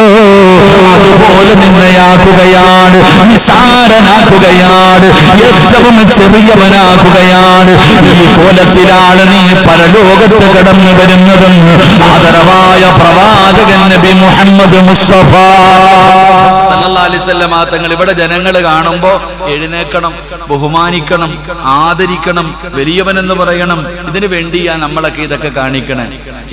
അതുപോലെ നിന്നെയാക്കുകയാണ്, നിസാരനാക്കുകയാണ്, ഏറ്റവും ചെറിയവനാക്കുകയാണ്. ഈ കോലത്തിലാണ് നീ പരലോകത്ത് കടന്നു വരുന്നതെന്ന് ആദരവായ പ്രവാചകൻ നബി മുഹമ്മദ് മുസ്തഫ സല്ലല്ലാഹു അലൈഹി വസല്ലം തങ്ങൾ ഇവിടെ ജനങ്ങൾ കാണുമ്പോ എഴുന്നേക്കണം, ബഹുമാനിക്കണം, ആദരിക്കണം, വലിയവനെന്ന് പറയണം. ഇതിനു വേണ്ടിയാ നമ്മളൊക്കെ ഇതൊക്കെ കാണിക്കണേ.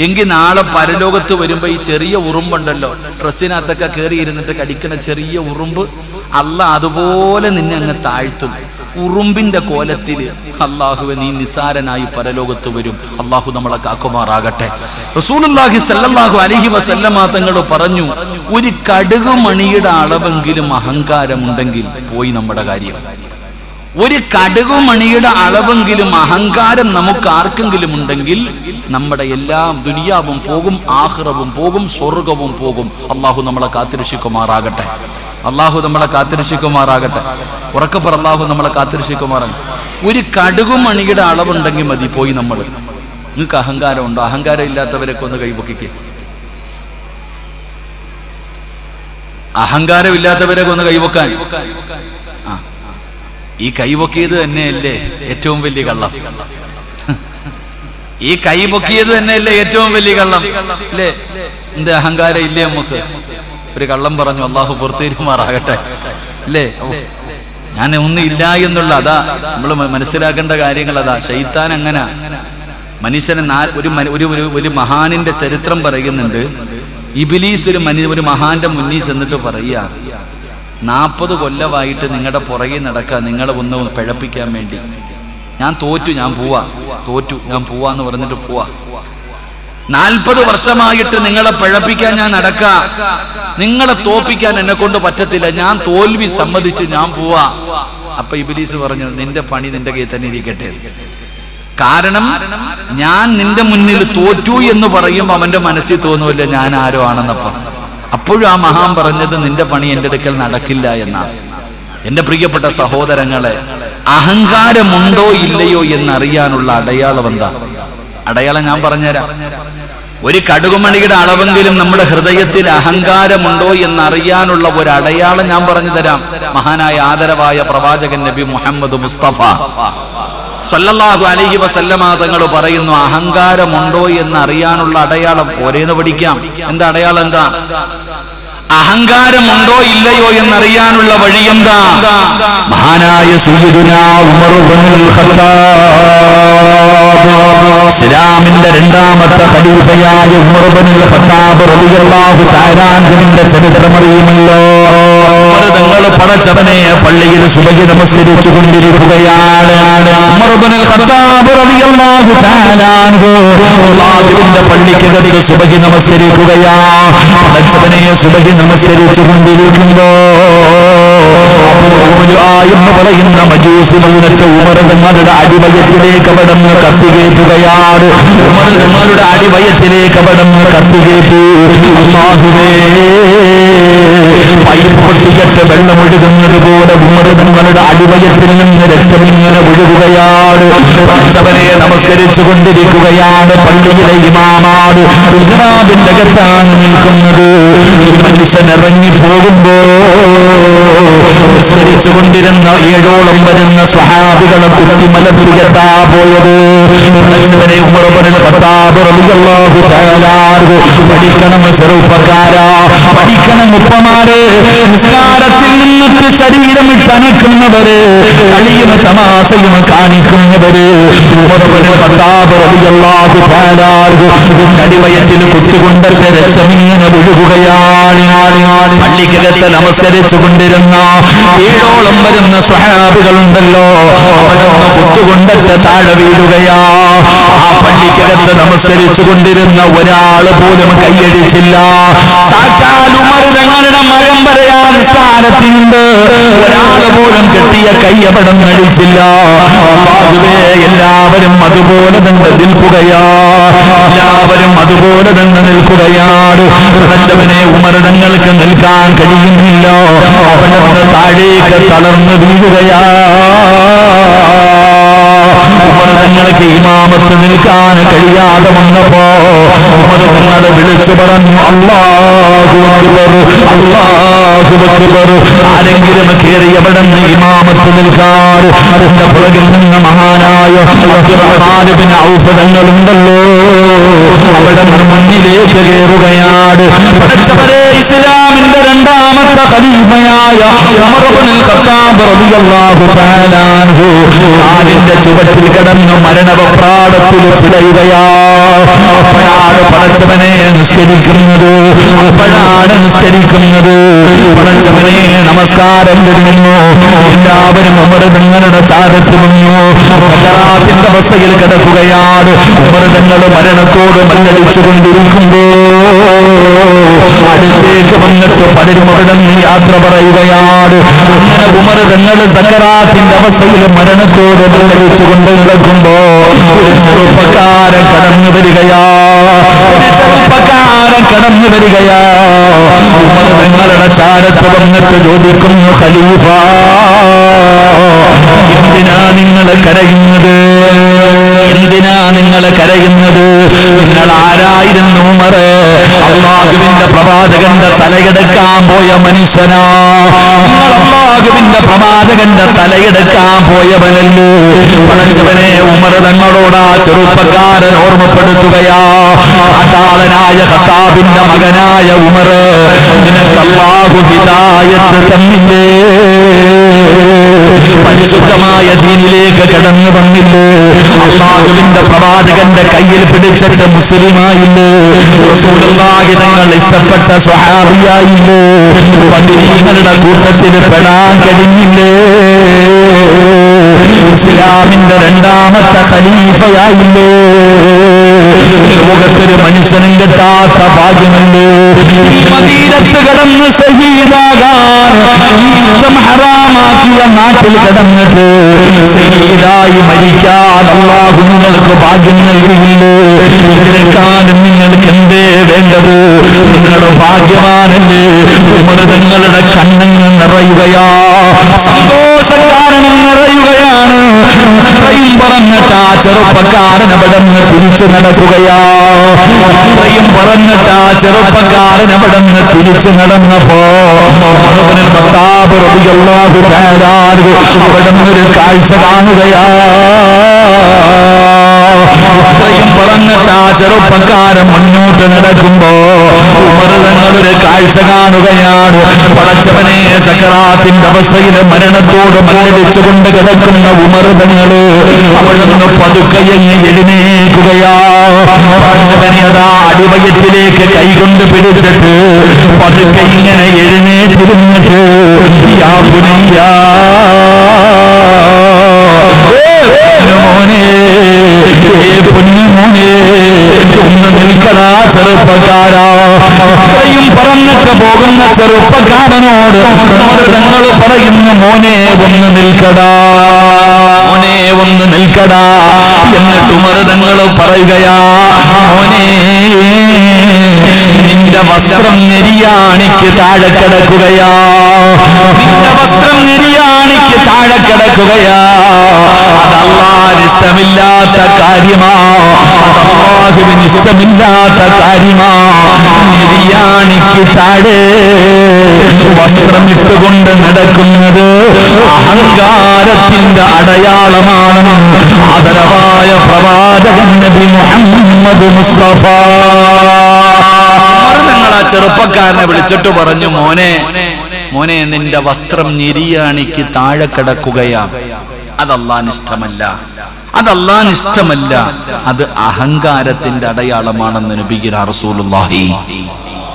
എങ്കിൽ നാളെ പരലോകത്ത് വരുമ്പോ ഈ ചെറിയ ഉറുമ്പുണ്ടല്ലോ, ഡ്രസ്സിനകത്തൊക്കെ കയറി ഇരുന്നിട്ട് കടിക്കണ ചെറിയ ഉറുമ്പ്, അള്ളാഹ് അതുപോലെ നിന്നെ അങ്ങ് താഴ്ത്തും. ഉറുമ്പിന്റെ കോലത്തില് അള്ളാഹുവെ നീ നിസാരനായി പരലോകത്ത് വരും. അള്ളാഹു നമ്മളെ കാക്കുമാറാകട്ടെ. റസൂലുള്ളാഹി സ്വല്ലല്ലാഹു അലൈഹി വസല്ലമ തങ്ങൾ പറഞ്ഞു, ഒരു കടുക് മണിയുടെ അളവെങ്കിലും അഹങ്കാരമുണ്ടെങ്കിൽ പോയി നമ്മുടെ കാര്യം. ഒരു കടുക് മണിയുടെ അളവെങ്കിലും അഹങ്കാരം നമുക്ക് ആർക്കെങ്കിലും ഉണ്ടെങ്കിൽ നമ്മുടെ എല്ലാ ദുനിയാവും പോകും, ആഖിറവും പോകും, സ്വർഗവും പോകും. അള്ളാഹു നമ്മളെ കാത്തിരക്ഷിക്കുമാറാകട്ടെ. അള്ളാഹു നമ്മളെ കാത്തിരക്ഷിക്കുമാറാകട്ടെ. ഉറക്കപ്പറ, അള്ളാഹു നമ്മളെ കാത്തിരക്ഷിക്കുമാറാകട്ടെ. ഒരു കടുക് മണിയുടെ അളവുണ്ടെങ്കിൽ മതി പോയി നമ്മൾ. നിങ്ങൾക്ക് അഹങ്കാരമുണ്ടോ? അഹങ്കാരം ഇല്ലാത്തവരൊക്കെ ഒന്ന് കൈപൊക്കിക്കേ. അഹങ്കാരമില്ലാത്തവരൊക്കെ ഒന്ന് കൈപൊക്കാൻ. ഈ കൈപൊക്കിയത് തന്നെയല്ലേ ഏറ്റവും വലിയ കള്ളം? ഈ കൈപൊക്കിയത് തന്നെയല്ലേ ഏറ്റവും വലിയ കള്ളം അല്ലേ? എന്ത് അഹങ്കാരം ഇല്ലേ നമുക്ക്? ഒരു കള്ളം പറഞ്ഞു, അള്ളാഹു പുറത്തേരുമാറാകട്ടെ അല്ലേ? ഞാൻ ഒന്നും ഇല്ല എന്നുള്ള അതാ നമ്മൾ മനസ്സിലാക്കേണ്ട കാര്യങ്ങൾ. അതാ ശൈത്താൻ അങ്ങനെ മനുഷ്യനെ ഒരു മഹാനിന്റെ ചരിത്രം പറയുന്നുണ്ട്. ഇബ്ലീസ് ഒരു മഹാന്റെ മുന്നിൽ ചെന്നിട്ട് പറയുക, 40 കൊല്ലമായിട്ട് നിങ്ങളുടെ പുറകെ നടക്കുക, നിങ്ങളെ ഒന്ന് പിഴപ്പിക്കാൻ വേണ്ടി. ഞാൻ തോറ്റു, ഞാൻ പോവാന്ന് പറഞ്ഞിട്ട് പോവാ. 40 വർഷമായിട്ട് നിങ്ങളെ പിഴപ്പിക്കാൻ ഞാൻ നടക്ക, നിങ്ങളെ തോപ്പിക്കാൻ എന്നെ കൊണ്ട് പറ്റത്തില്ല, ഞാൻ തോൽവി സമ്മതിച്ച് ഞാൻ പോവാ. അപ്പൊ ഇബ്ലീസ് പറഞ്ഞു, നിന്റെ പണി നിന്റെ കയ്യിൽ തന്നെ ഇരിക്കട്ടെ. കാരണം ഞാൻ നിന്റെ മുന്നിൽ തോറ്റു എന്ന് പറയുമ്പോൾ അവന്റെ മനസ്സിൽ തോന്നുമല്ലോ ഞാൻ ആരോ ആണെന്നപ്പം. അപ്പോഴും ആ മഹാൻ പറഞ്ഞത് നിന്റെ പണി എന്റെ അടുക്കൽ നടക്കില്ല എന്നാണ്. എന്റെ പ്രിയപ്പെട്ട സഹോദരങ്ങളെ, അഹങ്കാരമുണ്ടോ ഇല്ലയോ എന്നറിയാനുള്ള അടയാളം എന്താ? അടയാളം ഞാൻ പറഞ്ഞുതരാം. ഒരു കടുകുമണിയുടെ അളവെങ്കിലും നമ്മുടെ ഹൃദയത്തിൽ അഹങ്കാരമുണ്ടോ എന്നറിയാനുള്ള ഒരു അടയാളം ഞാൻ പറഞ്ഞു തരാം. മഹാനായ ആദരവായ പ്രവാചകൻ നബി മുഹമ്മദ് മുസ്തഫ സല്ലല്ലാഹു അലൈഹി വസല്ലമ തങ്ങൾ പറയുന്നു, അഹങ്കാരമുണ്ടോ എന്നറിയാനുള്ള അടയാളം ഓരോന്ന് പഠിക്കാം. എന്താ അടയാളം? എന്താ അഹങ്കാരമുണ്ടോ ഇല്ലയോ എന്നറിയാനുള്ള വഴി എന്താ? മഹാനായ സയ്യിദുനാ ഉമർ ഇബ്നുൽ ഖത്താബ്, ഇസ്ലാമിന്റെ രണ്ടാമത്തെ ഖലീഫയായ ഉമർ ഇബ്നുൽ ഖത്താബ് റളിയല്ലാഹു തആല അൻഹുവിന്റെ ചരിത്രമറിയുമല്ലോ. തങ്ങൾ പടച്ചവനെ പള്ളിയിൽ സുബഹി നമസ്കരിച്ചു കൊണ്ടിരിക്കുകയാണ്. ഉമർ ഇബ്നുൽ ഖത്താബ് റളിയല്ലാഹു തആല അൻഹു അല്ലാഹുവിന്റെ പള്ളിക്കകത്ത് സുബഹി നമസ്കരിക്കുകയാണ്. പടച്ചവനെ സുബഹി നമസ്കരിച്ചു കൊണ്ടിരിക്കുമ്പോ എന്ന് പറയുന്ന മജൂസി വന്നിട്ട് ഉമർ തങ്ങളുടെ അടിവയറ്റിലേക്ക് കടന്ന് കത്തികേറ്റുകയാണ്. ഉമർ തങ്ങളുടെ അടിവയറ്റിലേക്ക് കടന്ന് കത്തികേറ്റു. അല്ലാഹുവേ, പൈപ്പ് പൊട്ടിയിട്ട് വെള്ളമൊഴുകുന്നത് പോലെ ഉമർ തങ്ങളുടെ അടിവയറ്റിൽ നിന്ന് രക്തം ഇങ്ങനെ ഒഴുകുകയാണ്. പടച്ചവനെ നമസ്കരിച്ചു കൊണ്ടിരിക്കുകയാണ്. പള്ളിയിലെ ഇമാമാണ്, ഇഹ്റാമിന്റെ അകത്താണ് നിൽക്കുന്നത്. മനുഷ്യൻ ഇറങ്ങി പോകുമ്പോ നിസ്കരിച്ചു കൊണ്ടിരുന്ന 7ഓളം വരുന്ന സ്വഹാബികളെ കുത്തിമലർത്തിയെത്താ പോയത്. പടച്ചവനെ ഉമർ ഇബ്നുൽ ഖത്താബ് റളിയല്ലാഹു തആല അൻഹു, പഠിക്കണം ചെറുപ്പക്കാരാ, പഠിക്കണം ഉപ്പമാരെ. നിസ്കാരത്തിൽ നിന്നിട്ട് ശരീരമിട്ട് അനക്കുന്നവര്, കളിയും തമാശയും കാണിക്കുന്നവര്. ഉമർ ഇബ്നുൽ ഖത്താബ് റളിയല്ലാഹു തആല അൻഹു അടിവയറ്റിൽ കുത്തിക്കൊണ്ടിട്ട് രക്തമിങ്ങനെ ഒഴുകുകയാണ്. പള്ളിക്കകത്ത് നമസ്കരിച്ചു കൊണ്ടിരുന്ന 7ഓളം വരുന്ന സ്വഹാബികളുണ്ടല്ലോ, അവരൊന്ന് കുത്തുകൊണ്ടിട്ട് താഴെ വീഴുകയാ. ആ പള്ളിക്കകത്ത് നമസ്കരിച്ചു കൊണ്ടിരുന്ന ഒരാൾ പോലും കൈയടിച്ചില്ല. സാക്ഷാൽ ഉമർ തങ്ങളുടെ മരം പറയാ നിസ്കാരത്തിനുണ്ട്, ഒരാൾ പോലും കെട്ടിയ കൈ അവിടെ നടിച്ചില്ല. അല്ലാഹുവേ, എല്ലാവരും അതുപോലെ തന്നെ നിൽക്കുകയാ. എല്ലാവരും അതുപോലെ തന്നെ നിൽക്കുകയാണ്. പടച്ചവനെ, ഉമർ തങ്ങൾക്ക് നിൽക്കാൻ കഴിയുന്നില്ല. അവിടുന്ന് താഴേക്ക് തളർന്നു വീഴുകയാ. ഉമർ തങ്ങൾക്ക് ഇമാമത്ത് നിൽക്കാൻ കഴിയാതെ വന്നപ്പോ ഉമർ തങ്ങളെ വിളിച്ചു പറഞ്ഞു, അല്ലാഹു അക്ബർ, അല്ലാഹു അക്ബർ. ആരെങ്കിലും കയറി എവിടെന്ന് ഇമാമത്ത് നിൽക്കാൻ തന്റെ പുറകിൽ നിന്ന് മഹാനായ അബ്ദുറഹ്മാൻ ഇബ്നു ഔഫ് തങ്ങളുണ്ടല്ലോ, അവിടെന്ന് മുന്നിലേക്ക് കയറുകയാണ്. പടച്ചവനെ, ഇസ്ലാമിന്റെ രണ്ടാമത്തെ ഖലീഫയായ ഉമർ ഇബ്നുൽ ഖത്താബ് റളിയല്ലാഹു തആല അൻഹു കാലിന്റെ ചുവട്ടിൽ കിടന്ന് മരണവെപ്രാളത്തിൽ പിടയുകയാ. അപ്പോഴാണ് പടച്ചവനെ നിസ്കരിക്കുന്നത്. പടച്ചവനെ നമസ്കാരം കഴിഞ്ഞു. എല്ലാവരും ഉമർ തങ്ങളുടെ ചാരത്ത് വന്നു. സക്കറാത്തിന്റെ അവസ്ഥയിൽ കിടക്കുകയാണ്. ഉമർ തങ്ങൾ മരണത്തോട് മല്ലടിച്ചു കൊണ്ടിരിക്കുമ്പോ അടുത്തേക്ക് വന്നിട്ട് പലരും അവിടെ നിന്ന് യാത്ര പറയുകയാണ്. അങ്ങനെ ഉമർ തങ്ങൾ സക്കറാത്തിന്റെ അവസ്ഥയിൽ മരണത്തോട് മല്ലടിച്ചു കൊണ്ട് നടക്കുമ്പോ ഒരു ചെറുപ്പക്കാരൻ കടന്നു വരികയാ. ഉമർ തങ്ങളുടെ ചാരത്ത് വന്നിട്ട് ചോദിക്കുന്നു, ഖലീഫ, എന്തിനാ നിങ്ങൾ കരയുന്നത്? എന്തിനാ നിങ്ങൾ കരയുന്നത്? നിങ്ങൾ ആരായിരുന്നു ഉമറേ? അല്ലാഹുവിന്റെ പ്രവാചകന്റെ തലയെടുക്കാൻ പോയ മനുഷ്യനാ. നിങ്ങൾ അല്ലാഹുവിന്റെ പ്രവാചകന്റെ തലയെടുക്കാൻ പോയവനല്ലേ? പടച്ചവനെ, ഉമർ തങ്ങളോട് ആ ചെറുപ്പക്കാരൻ ഓർമ്മപ്പെടുത്തുകയാ. കാട്ടാളനായ ഖത്താബിന്റെ മകനായ ഉമർ, നിനക്ക് അല്ലാഹു ഹിദായത്ത് തന്നില്ലേ? പരിശുദ്ധമായ ദീനിലേക്ക് കടന്നു വന്നില്ലേ? അല്ലാഹുവിന്റെ പ്രവാചകന്റെ കയ്യിൽ പിടിച്ചിട്ട് മുസ്ലിമായില്ലേ? റസൂലുള്ളാഹി തങ്ങൾ ഇഷ്ടപ്പെട്ട സ്വഹാബിയായില്ലേ? ബദരീങ്ങളുടെ കൂട്ടത്തിൽ പെടാൻ കഴിഞ്ഞില്ലേ? ഇസ്ലാമിന്റെ രണ്ടാമത്തെ ഖലീഫയായില്ലേ? ലോകത്തൊരു മനുഷ്യനും കിട്ടാത്ത ഭാഗ്യമല്ലേ ഈ മദീനത്ത് കിടന്ന് ഷഹീദാകാൻ, ഈ യുദ്ധം ഹറാമാക്കിയ നാട്ടിൽ കിടന്നിട്ട് ഷഹീദായി മരിക്കാൻ അല്ലാഹു നിങ്ങൾക്ക് ഭാഗ്യം നൽകിയില്ലേ? ഇതിനേക്കാളും നിങ്ങൾക്ക് എന്തേ വേണ്ടത്? നിങ്ങളുടെ ഭാഗ്യവാനല്ലേ? ഉമർ തങ്ങളുടെ കണ്ണുകൾ നിറയുകയാ, സന്തോഷക്കാരണം നിറയുകയാണ്. ഇത്രയും പറഞ്ഞിട്ട് ആ ചെറുപ്പക്കാരൻ അവിടെ നിന്ന് തിരിച്ചു നടക്കുകയാ. ഇത്രയും പറഞ്ഞിട്ട് ആ ചെറുപ്പക്കാരൻ അവിടെ നിന്ന് തിരിച്ചു നടന്നപ്പോ ഖത്താബ് റളിയല്ലാഹു തആല അവിടെ നിന്നൊരു കാഴ്ച കാണുകയാ. ഇത്രയും പറഞ്ഞിട്ട് ആ ചെറുപ്പക്കാരൻ മുന്നോട്ട് നടക്കുമ്പോ ഉമർ തങ്ങളൊരു കാഴ്ച കാണുകയാണ്. പടച്ചവനെ, സക്കറാത്തിന്റെ അവസ്ഥയിൽ മരണത്തോട് മല്ലടിച്ചുകൊണ്ട് കിടക്കുന്ന ഉമർ തങ്ങള് അവിടുന്ന് പതുക്കയങ്ങ് എഴുന്നേൽക്കുകയാ. പടച്ചവനെ അതാ അടിവയറ്റിലേക്ക് കൈകൊണ്ട് പിടിച്ചിട്ട് പതുക്കെ ഇങ്ങനെ എഴുന്നേറ്റിരുന്നിട്ട്, യാ പുനയ്യ, പൊന്നുമോനെ, പൊന്നുമോനെ, ഒന്ന് നിൽക്കടാ ചെറുപ്പക്കാരാ. ഇത്രയും പറഞ്ഞിട്ട് പോകുന്ന ചെറുപ്പക്കാരനോട് തങ്ങൾ പറയുന്നു, മോനെ ഒന്ന് നിൽക്കടാ, മോനെ ഒന്ന് നിൽക്കടാ. എന്നിട്ട് ഉമർ തങ്ങൾ പറയുകയാ, മോനെ, നിന്റെ വസ്ത്രം നെരിയാണിക്ക് താഴെ കിടക്കുകയാ. നിന്റെ വസ്ത്രം നെരിയാണിക്ക് താഴെ കിടക്കുകയാ. അത് അല്ലാഹുവിന് ഇഷ്ടമില്ലാത്ത കാര്യമാ. അത് അല്ലാഹുവിന് ഇഷ്ടമില്ലാത്ത കാര്യമാ. നെരിയാണിക്ക് താഴെ വസ്ത്രം ഇട്ടുകൊണ്ട് നടക്കുന്നത് അഹങ്കാരത്തിന്റെ അടയാളമാണെന്ന് ആദരവായ പ്രവാചകൻ നബി മുഹമ്മദ് മുസ്തഫ. തങ്ങൾ ആ ചെറുപ്പക്കാരനെ വിളിച്ചിട്ട് പറഞ്ഞു, മോനെ, മോനെ, നിന്റെ വസ്ത്രം നെരിയാണിക്ക് താഴെ കിടക്കുകയാ. അത് അല്ലാഹുവിന് ഇഷ്ടമല്ല, അത് അല്ലാഹുവിന് ഇഷ്ടമല്ല. അത് അഹങ്കാരത്തിന്റെ അടയാളമാണെന്ന് നബിയുനാ റസൂലുള്ളാഹി.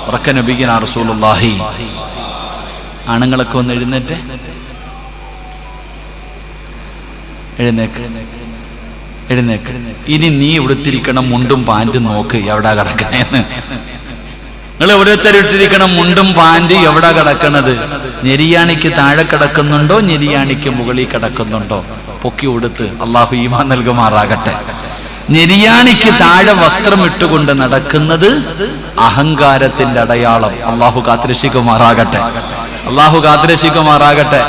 ഉറക്ക നബിയുനാ റസൂലുള്ളാഹി. ആണുങ്ങളൊക്കെ ഒന്ന് എഴുന്നേറ്റ്, എഴുന്നേക്ക്, എഴുന്നേക്ക്. ഇനി നീ ഉടുത്തിരിക്കണം മുണ്ടും പാൻറ്റും, നോക്ക് എവിടാ കിടക്കണേന്ന്. നിങ്ങൾ ഓരോരുത്തരിട്ടിരിക്കണം മുണ്ടും പാൻറ് എവിടാ കിടക്കണത്? നെരിയാണിക്ക് താഴെ കിടക്കുന്നുണ്ടോ, നെരിയാണിക്ക് മുകളിൽ കിടക്കുന്നുണ്ടോ? പൊക്കി ഉടുത്ത് അള്ളാഹു ഈമാൻ നൽകുമാറാകട്ടെ. നെരിയാണിക്ക് താഴെ വസ്ത്രം ഇട്ടുകൊണ്ട് നടക്കുന്നത് അഹങ്കാരത്തിന്റെ അടയാളം. അള്ളാഹു കാത്തുരക്ഷിക്കുമാറാകട്ടെ, അള്ളാഹു കാത്തുരക്ഷിക്കുമാറാകട്ടെ.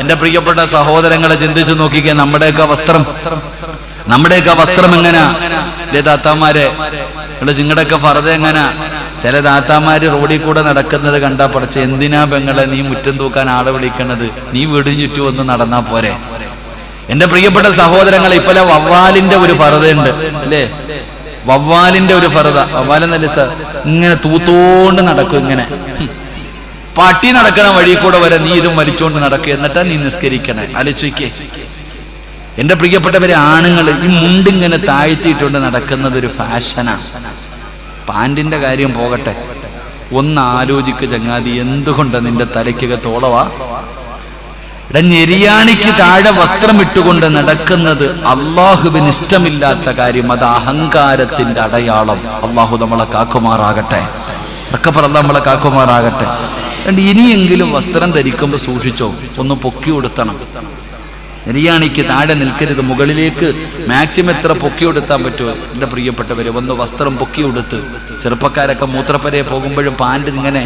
എന്റെ പ്രിയപ്പെട്ട സഹോദരങ്ങളെ ചിന്തിച്ചു നോക്കിക്കേ, നമ്മുടെയൊക്കെ വസ്ത്രം എങ്ങനാ? താത്താമാരെ, നിങ്ങളുടെയൊക്കെ ഫർദ എങ്ങനാ? ചില താത്താമാര് റോഡിൽ കൂടെ നടക്കുന്നത് കണ്ടാ പഠിച്ച്, എന്തിനാ പെങ്ങളെ നീ മുറ്റം തൂക്കാൻ ആളെ വിളിക്കണത്? നീ വീടിന് ചുറ്റും ഒന്ന് നടന്നാ പോരെ? എന്റെ പ്രിയപ്പെട്ട സഹോദരങ്ങളെ, ഇപ്പലെ വവ്വാലിന്റെ ഒരു ഫർദയുണ്ട് അല്ലേ? വവ്വാലിന്റെ ഒരു ഫർദ, വവ്വാലെന്നല്ലേ സാർ, ഇങ്ങനെ തൂത്തോണ്ട് നടക്കും. ഇങ്ങനെ പട്ടി നടക്കണ വഴി കൂടെ വരെ നീ ഇതും വലിച്ചോണ്ട് നടക്കുക. എന്നിട്ടാ നീ നിസ്കരിക്കണേ. ആലോചിക്കേ, എന്റെ പ്രിയപ്പെട്ടവരെ, ആണുങ്ങൾ ഈ മുണ്ടിങ്ങനെ താഴ്ത്തിയിട്ടുണ്ട് നടക്കുന്നത് ഒരു ഫാഷനാണ്. പാൻറിന്റെ കാര്യം പോകട്ടെ, ഒന്ന് ആലോചിക്ക് ചങ്ങാതി, എന്തുകൊണ്ട് നിന്റെ തലയ്ക്കകത്തോളവാ? ഞെരിയാണിക്ക് താഴെ വസ്ത്രം ഇട്ടുകൊണ്ട് നടക്കുന്നത് അള്ളാഹുവിന് ഇഷ്ടമില്ലാത്ത കാര്യം. അത് അഹങ്കാരത്തിന്റെ അടയാളം. അള്ളാഹു നമ്മളെ കാക്കുമാറാകട്ടെ, നമ്മളെ കാക്കുമാറാകട്ടെ. ഇനിയെങ്കിലും വസ്ത്രം ധരിക്കുമ്പോൾ സൂക്ഷിച്ചോ, ഒന്ന് പൊക്കി കൊടുത്തണം. നെരിയാണിക്ക് താഴെ നിൽക്കരുത്, മുകളിലേക്ക് മാക്സിമം എത്ര പൊക്കി കൊടുത്താൻ പറ്റുമോ എൻ്റെ പ്രിയപ്പെട്ടവരെ ഒന്ന് വസ്ത്രം പൊക്കി കൊടുത്ത്. ചെറുപ്പക്കാരൊക്കെ മൂത്രപ്പരയെ പോകുമ്പോഴും പാൻറ് ഇങ്ങനെ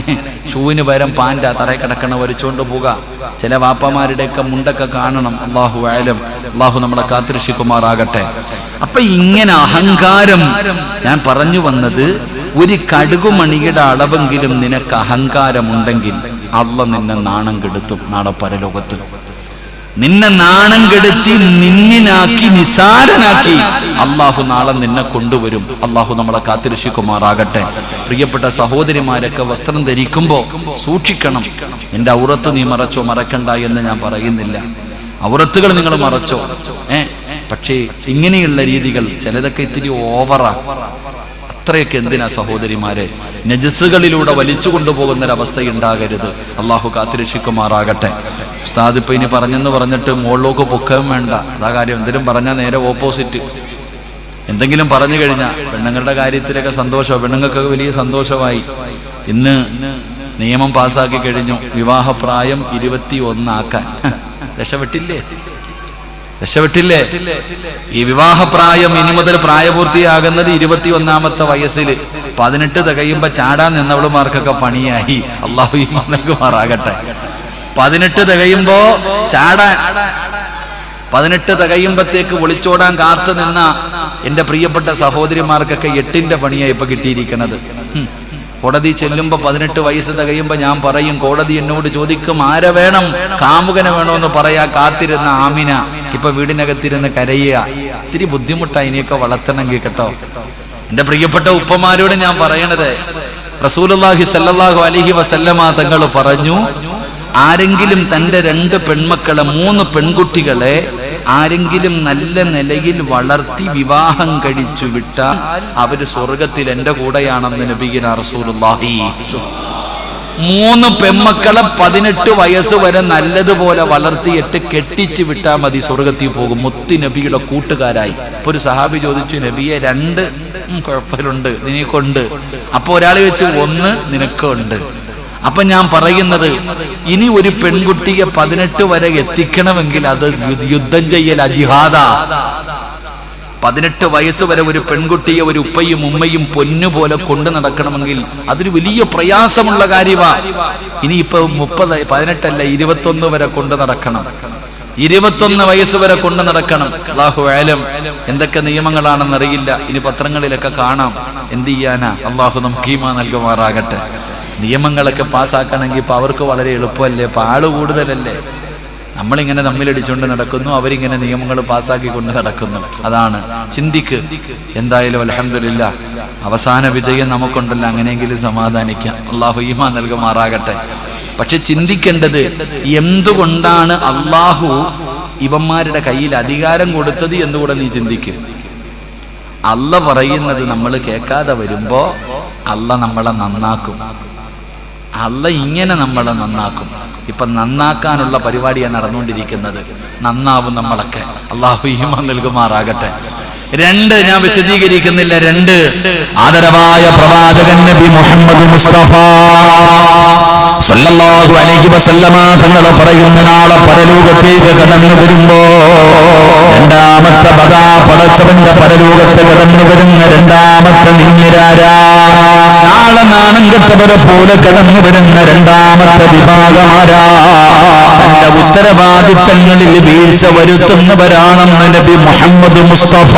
ഷൂവിന് പകരം പാൻറ് ആ തറയിൽ കിടക്കണ വരച്ചുകൊണ്ട് പോവുക. ചില വാപ്പമാരുടെയൊക്കെ മുണ്ടൊക്കെ കാണണം. അള്ളാഹു ആയാലും അള്ളാഹു നമ്മളെ കാത്തിരക്ഷിക്കുമാറാകട്ടെ. അപ്പൊ ഇങ്ങനെ അഹങ്കാരം, ഞാൻ പറഞ്ഞു വന്നത്, ഒരു കടുകുമണിയുടെ അളവെങ്കിലും നിനക്ക് അഹങ്കാരമുണ്ടെങ്കിൽ അള്ളാഹ് നിന്നെ നാണം കെടുത്തും. നാളെ പരലോകത്ത് നിന്നെ നാണം കെടുത്തി നിന്നിനാക്കി നിസാരനാക്കി അള്ളാഹു നാളെ നിന്നെ കൊണ്ടുവരും. അള്ളാഹു നമ്മളെ കാത്തിരക്ഷിക്കുമാറാകട്ടെ. പ്രിയപ്പെട്ട സഹോദരിമാരൊക്കെ വസ്ത്രം ധരിക്കുമ്പോ സൂക്ഷിക്കണം. എന്റെ ഔറത്ത് നീ മറച്ചോ മറക്കണ്ട എന്ന് ഞാൻ പറയുന്നില്ല. ഔറത്തുകൾ നിങ്ങൾ മറച്ചോ, പക്ഷേ ഇങ്ങനെയുള്ള രീതികൾ ചിലതൊക്കെ ഇത്തിരി ഓവറാ. അത്രയൊക്കെ എന്തിനാ സഹോദരിമാരെ? നജസ്സുകളിലൂടെ വലിച്ചു കൊണ്ടുപോകുന്നൊരവസ്ഥ ഉണ്ടാകരുത്. അള്ളാഹു കാത്തിരക്ഷിക്കുമാറാകട്ടെ. ഉസ്താദ് ഇപ്പൊ ഇനി പറഞ്ഞെന്ന് പറഞ്ഞിട്ട് മുകളിലേക്ക് പൊക്കാൻ വേണ്ട. അതാ കാര്യം. എന്തെങ്കിലും പറഞ്ഞാൽ നേരെ ഓപ്പോസിറ്റ്. എന്തെങ്കിലും പറഞ്ഞു കഴിഞ്ഞാൽ പെണ്ണുങ്ങളുടെ കാര്യത്തിലൊക്കെ സന്തോഷം, പെണ്ണുങ്ങൾക്കൊക്കെ വലിയ സന്തോഷമായി. ഇന്ന് നിയമം പാസ്സാക്കി കഴിഞ്ഞു, വിവാഹപ്രായം 21 ആക്കാൻ. രക്ഷപ്പെട്ടില്ലേ? ഈ വിവാഹപ്രായം ഇനി മുതൽ പ്രായപൂർത്തിയാകുന്നത് 21ാമത്തെ വയസ്സിൽ. 18 തികയുമ്പോ ചാടാൻ നിന്നവളുമാർക്കൊക്കെ പണിയായി. അള്ളാഹു ഈമാൻ നൽകുമാറാകട്ടെ. 18 തികയുമ്പോ ചാടാൻ, 18 തികയുമ്പത്തേക്ക് ഒളിച്ചോടാൻ കാത്തു നിന്ന എന്റെ പ്രിയപ്പെട്ട സഹോദരിമാർക്കൊക്കെ 8ന്റെ പണിയായി ഇപ്പൊ കിട്ടിയിരിക്കണത്. കോടതി ചെല്ലുമ്പോ 18 വയസ്സ് തികയുമ്പോ ഞാൻ പറയും, കോടതി എന്നോട് ചോദിക്കും ആരെ വേണം, കാമുകനെ വേണോന്ന് പറയാ കാത്തിരുന്ന ആമിന ഇപ്പൊ വീടിനകത്തിരുന്ന് കരയുക. ഇത്തിരി ബുദ്ധിമുട്ടായി ഇനിയൊക്കെ വളർത്തണമെങ്കിൽ കേട്ടോ. എന്റെ പ്രിയപ്പെട്ട ഉപ്പമാരോട് ഞാൻ പറയണത്, റസൂലുള്ളാഹി സ്വല്ലല്ലാഹു അലൈഹി വസല്ലമ തങ്ങൾ പറഞ്ഞു, ആരെങ്കിലും തന്റെ 2 പെൺമക്കളെ, 3 പെൺകുട്ടികളെ ആരെങ്കിലും നല്ല നിലയിൽ വളർത്തി വിവാഹം കഴിച്ചു വിട്ടാൽ അവര് സ്വർഗത്തിൽ എന്റെ കൂടെയാണെന്ന് നബിയിന റസൂലുള്ളാഹി. 3 പെൺമക്കളെ 18 വയസ്സ് വരെ നല്ലതുപോലെ വളർത്തിയിട്ട് കെട്ടിച്ചു വിട്ടാൽ മതി, സ്വർഗത്തിൽ പോകും. മുത്തി നബിയുടെ കൂട്ടുകാരായി. ഇപ്പൊ ഒരു സഹാബി ചോദിച്ചു, നബിയെ 2 കുഴപ്പമുണ്ട് നിനക്കുണ്ട്. അപ്പൊ ഒരാൾ വെച്ച് 1 നിനക്കുണ്ട്. അപ്പൊ ഞാൻ പറയുന്നത്, ഇനി ഒരു പെൺകുട്ടിയെ 18 വരെ എത്തിക്കണമെങ്കിൽ അത് യുദ്ധം ചെയ്യൽ, ജിഹാദാ. 18 വയസ്സ് വരെ ഒരു പെൺകുട്ടിയെ ഒരു ഉപ്പയും ഉമ്മയും പൊന്നുപോലെ കൊണ്ടു നടക്കണമെങ്കിൽ അതൊരു വലിയ പ്രയാസമുള്ള കാര്യമാണ്. ഇനിയിപ്പോ 18 അല്ല 21 വരെ കൊണ്ടു നടക്കണം. 21 വയസ്സ് വരെ കൊണ്ടു നടക്കണം. അല്ലാഹു ആലം എന്തൊക്കെ നിയമങ്ങളാണെന്നറിയില്ല. ഇനി പത്രങ്ങളിലൊക്കെ കാണാം. എന്ത് ചെയ്യാനാ? അള്ളാഹു നമുക്ക് ഈമാൻ നൽകുമാറാകട്ടെ. നിയമങ്ങളൊക്കെ പാസ്സാക്കണമെങ്കിൽ ഇപ്പൊ അവർക്ക് വളരെ എളുപ്പമല്ലേ? ഇപ്പൊ ആള് കൂടുതലല്ലേ? നമ്മളിങ്ങനെ തമ്മിലടിച്ചുകൊണ്ട് നടക്കുന്നു, അവരിങ്ങനെ നിയമങ്ങൾ പാസ്സാക്കിക്കൊണ്ട് നടക്കുന്നു. അതാണ് ചിന്തിക്ക്. എന്തായാലും അൽഹംദുലില്ലാഹ് അവസാന വിജയം നമുക്കുണ്ടല്ലോ, അങ്ങനെയെങ്കിലും സമാധാനിക്കാം. അള്ളാഹു ഈമാൻ നൽകുമാറാകട്ടെ. പക്ഷെ ചിന്തിക്കേണ്ടത്, എന്തുകൊണ്ടാണ് അള്ളാഹു ഇവന്മാരുടെ കയ്യിൽ അധികാരം കൊടുത്തത് എന്നുകൂടെ നീ ചിന്തിക്കും. അള്ള പറയുന്നത് നമ്മൾ കേൾക്കാതെ വരുമ്പോ അള്ള നമ്മളെ നന്നാക്കും. അള്ള ഇങ്ങനെ നമ്മളെ നന്നാക്കും. ഇപ്പൊ നന്നാക്കാനുള്ള പരിപാടിയാണ് നടന്നുകൊണ്ടിരിക്കുന്നത്. നന്നാവും നമ്മളൊക്കെ. അള്ളാഹു ഈമാൻ നൽകുമാറാകട്ടെ. 2 ഞാൻ വിശദീകരിക്കുന്നില്ല. 2 ആദരവായ പ്രവാചകൻ നബി മുഹമ്മദ് മുസ്തഫ സല്ലല്ലാഹു അലൈഹി വസല്ലമ തങ്ങൾ പറയുന്ന, നാളെ പരലോകത്തേക്ക് കടന്നു വരുമ്പോ രണ്ടാമത്തെ പടച്ചവന്റെ പരലോകത്ത് കടന്നു വരുന്ന രണ്ടാമത്തെ നിന്നിരാരാ, നാളെ നാണം കെട്ടവരെ പോലെ കടന്നു വരുന്ന രണ്ടാമത്തെ വിഭാഗമാരാ, തന്റെ ഉത്തരവാദിത്തങ്ങളിൽ വീഴ്ച വരുത്തുന്നവരാണെന്ന് നബി മുഹമ്മദ് മുസ്തഫ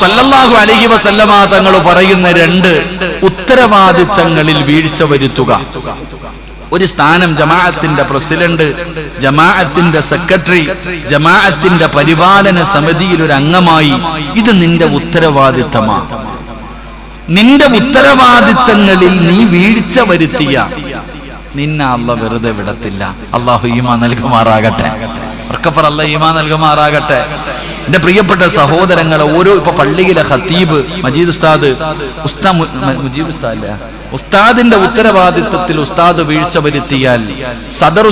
സല്ലല്ലാഹു അലൈഹി വസല്ലമ തങ്ങൾ പറയുന്ന 2 ഉത്തരവാദിത്തങ്ങളിൽ വീഴ്ച വരുത്തുക. ഒരു സ്ഥാനം, ജമാഅത്തിന്റെ പ്രസിഡന്റ്, ജമാഅത്തിന്റെ സെക്രട്ടറി, ജമാഅത്തിന്റെ പരിപാലന സമിതിയിൽ ഒരു അംഗമായി, ഇത് നിന്റെ ഉത്തരവാദിത്തമാണ്. നിന്റെ ഉത്തരവാദിത്തങ്ങളിൽ നീ വീഴ്ച വരുത്തിയ നിന്നെ അള്ളാഹ് വെറുതെ വിടത്തില്ല. അള്ളാഹു ഈമാൻ നൽകുമാറാകട്ടെ. വർക്കഫർ അല്ലാഹ് ഈമാൻ നൽകുമാറാകട്ടെ. എന്റെ പ്രിയപ്പെട്ട സഹോദരങ്ങളെ, ഓരോ ഇപ്പൊ പള്ളിയിലെ ഖത്തീബ് മജീദ് ഉസ്താദിന്റെ ഉത്തരവാദിത്വത്തിൽ ഉസ്താദ് വീഴ്ച വരുത്തിയാൽ, സദർ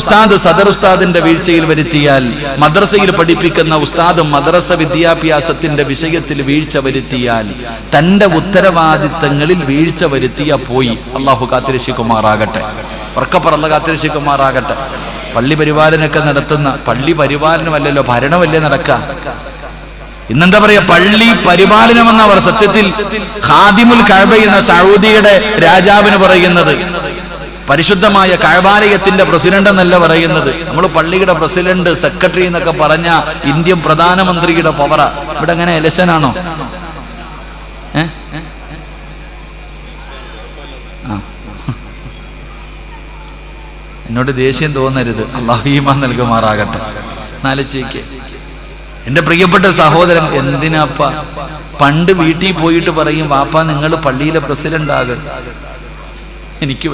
ഉസ്താദിന്റെ വീഴ്ചയിൽ വരുത്തിയാൽ, മദ്രസയിൽ പഠിപ്പിക്കുന്ന ഉസ്താദ് മദ്രസ വിദ്യാഭ്യാസത്തിന്റെ വിഷയത്തിൽ വീഴ്ച വരുത്തിയാൽ, തന്റെ ഉത്തരവാദിത്തങ്ങളിൽ വീഴ്ച വരുത്തിയ പോയി. അള്ളാഹു കാത്തിരക്ഷിക്കുമാറാകട്ടെ. വർക്കപ്പർ അല്ലാഹ് കാത്തിരക്ഷിക്കുമാറാകട്ടെ. പള്ളി പരിപാലനമൊക്കെ നടത്തുന്ന, പള്ളി പരിപാലനമല്ലല്ലോ ഭരണമല്ലേ നടക്കുക. ഇന്നെന്താ പറയാ, പള്ളി പരിപാലനമെന്നവർ സത്യത്തിൽ ഖാദിമുൽ കഅബ എന്ന സൗദിയുടെ രാജാവിന് പറയുന്നത്. പരിശുദ്ധമായ കഅബാലയത്തിന്റെ പ്രസിഡന്റ് എന്നല്ല പറയുന്നത്. നമ്മൾ പള്ളിയുടെ പ്രസിഡന്റ്, സെക്രട്ടറി എന്നൊക്കെ പറഞ്ഞ ഇന്ത്യൻ പ്രധാനമന്ത്രിയുടെ പവറ. ഇവിടെ എങ്ങനെ ഇലക്ഷൻ ആണോ? എന്നോട് ദേഷ്യം തോന്നരുത്. അല്ലാഹു ഈമാൻ നൽകുമാറാകട്ടെ. നാലിച്ചേക്ക് എന്റെ പ്രിയപ്പെട്ട സഹോദരൻ, എന്തിനാപ്പ പണ്ട് വീട്ടിൽ പോയിട്ട് പറയും, വാപ്പാ നിങ്ങൾ പള്ളിയിലെ പ്രസിഡന്റ് ആകും. എനിക്ക്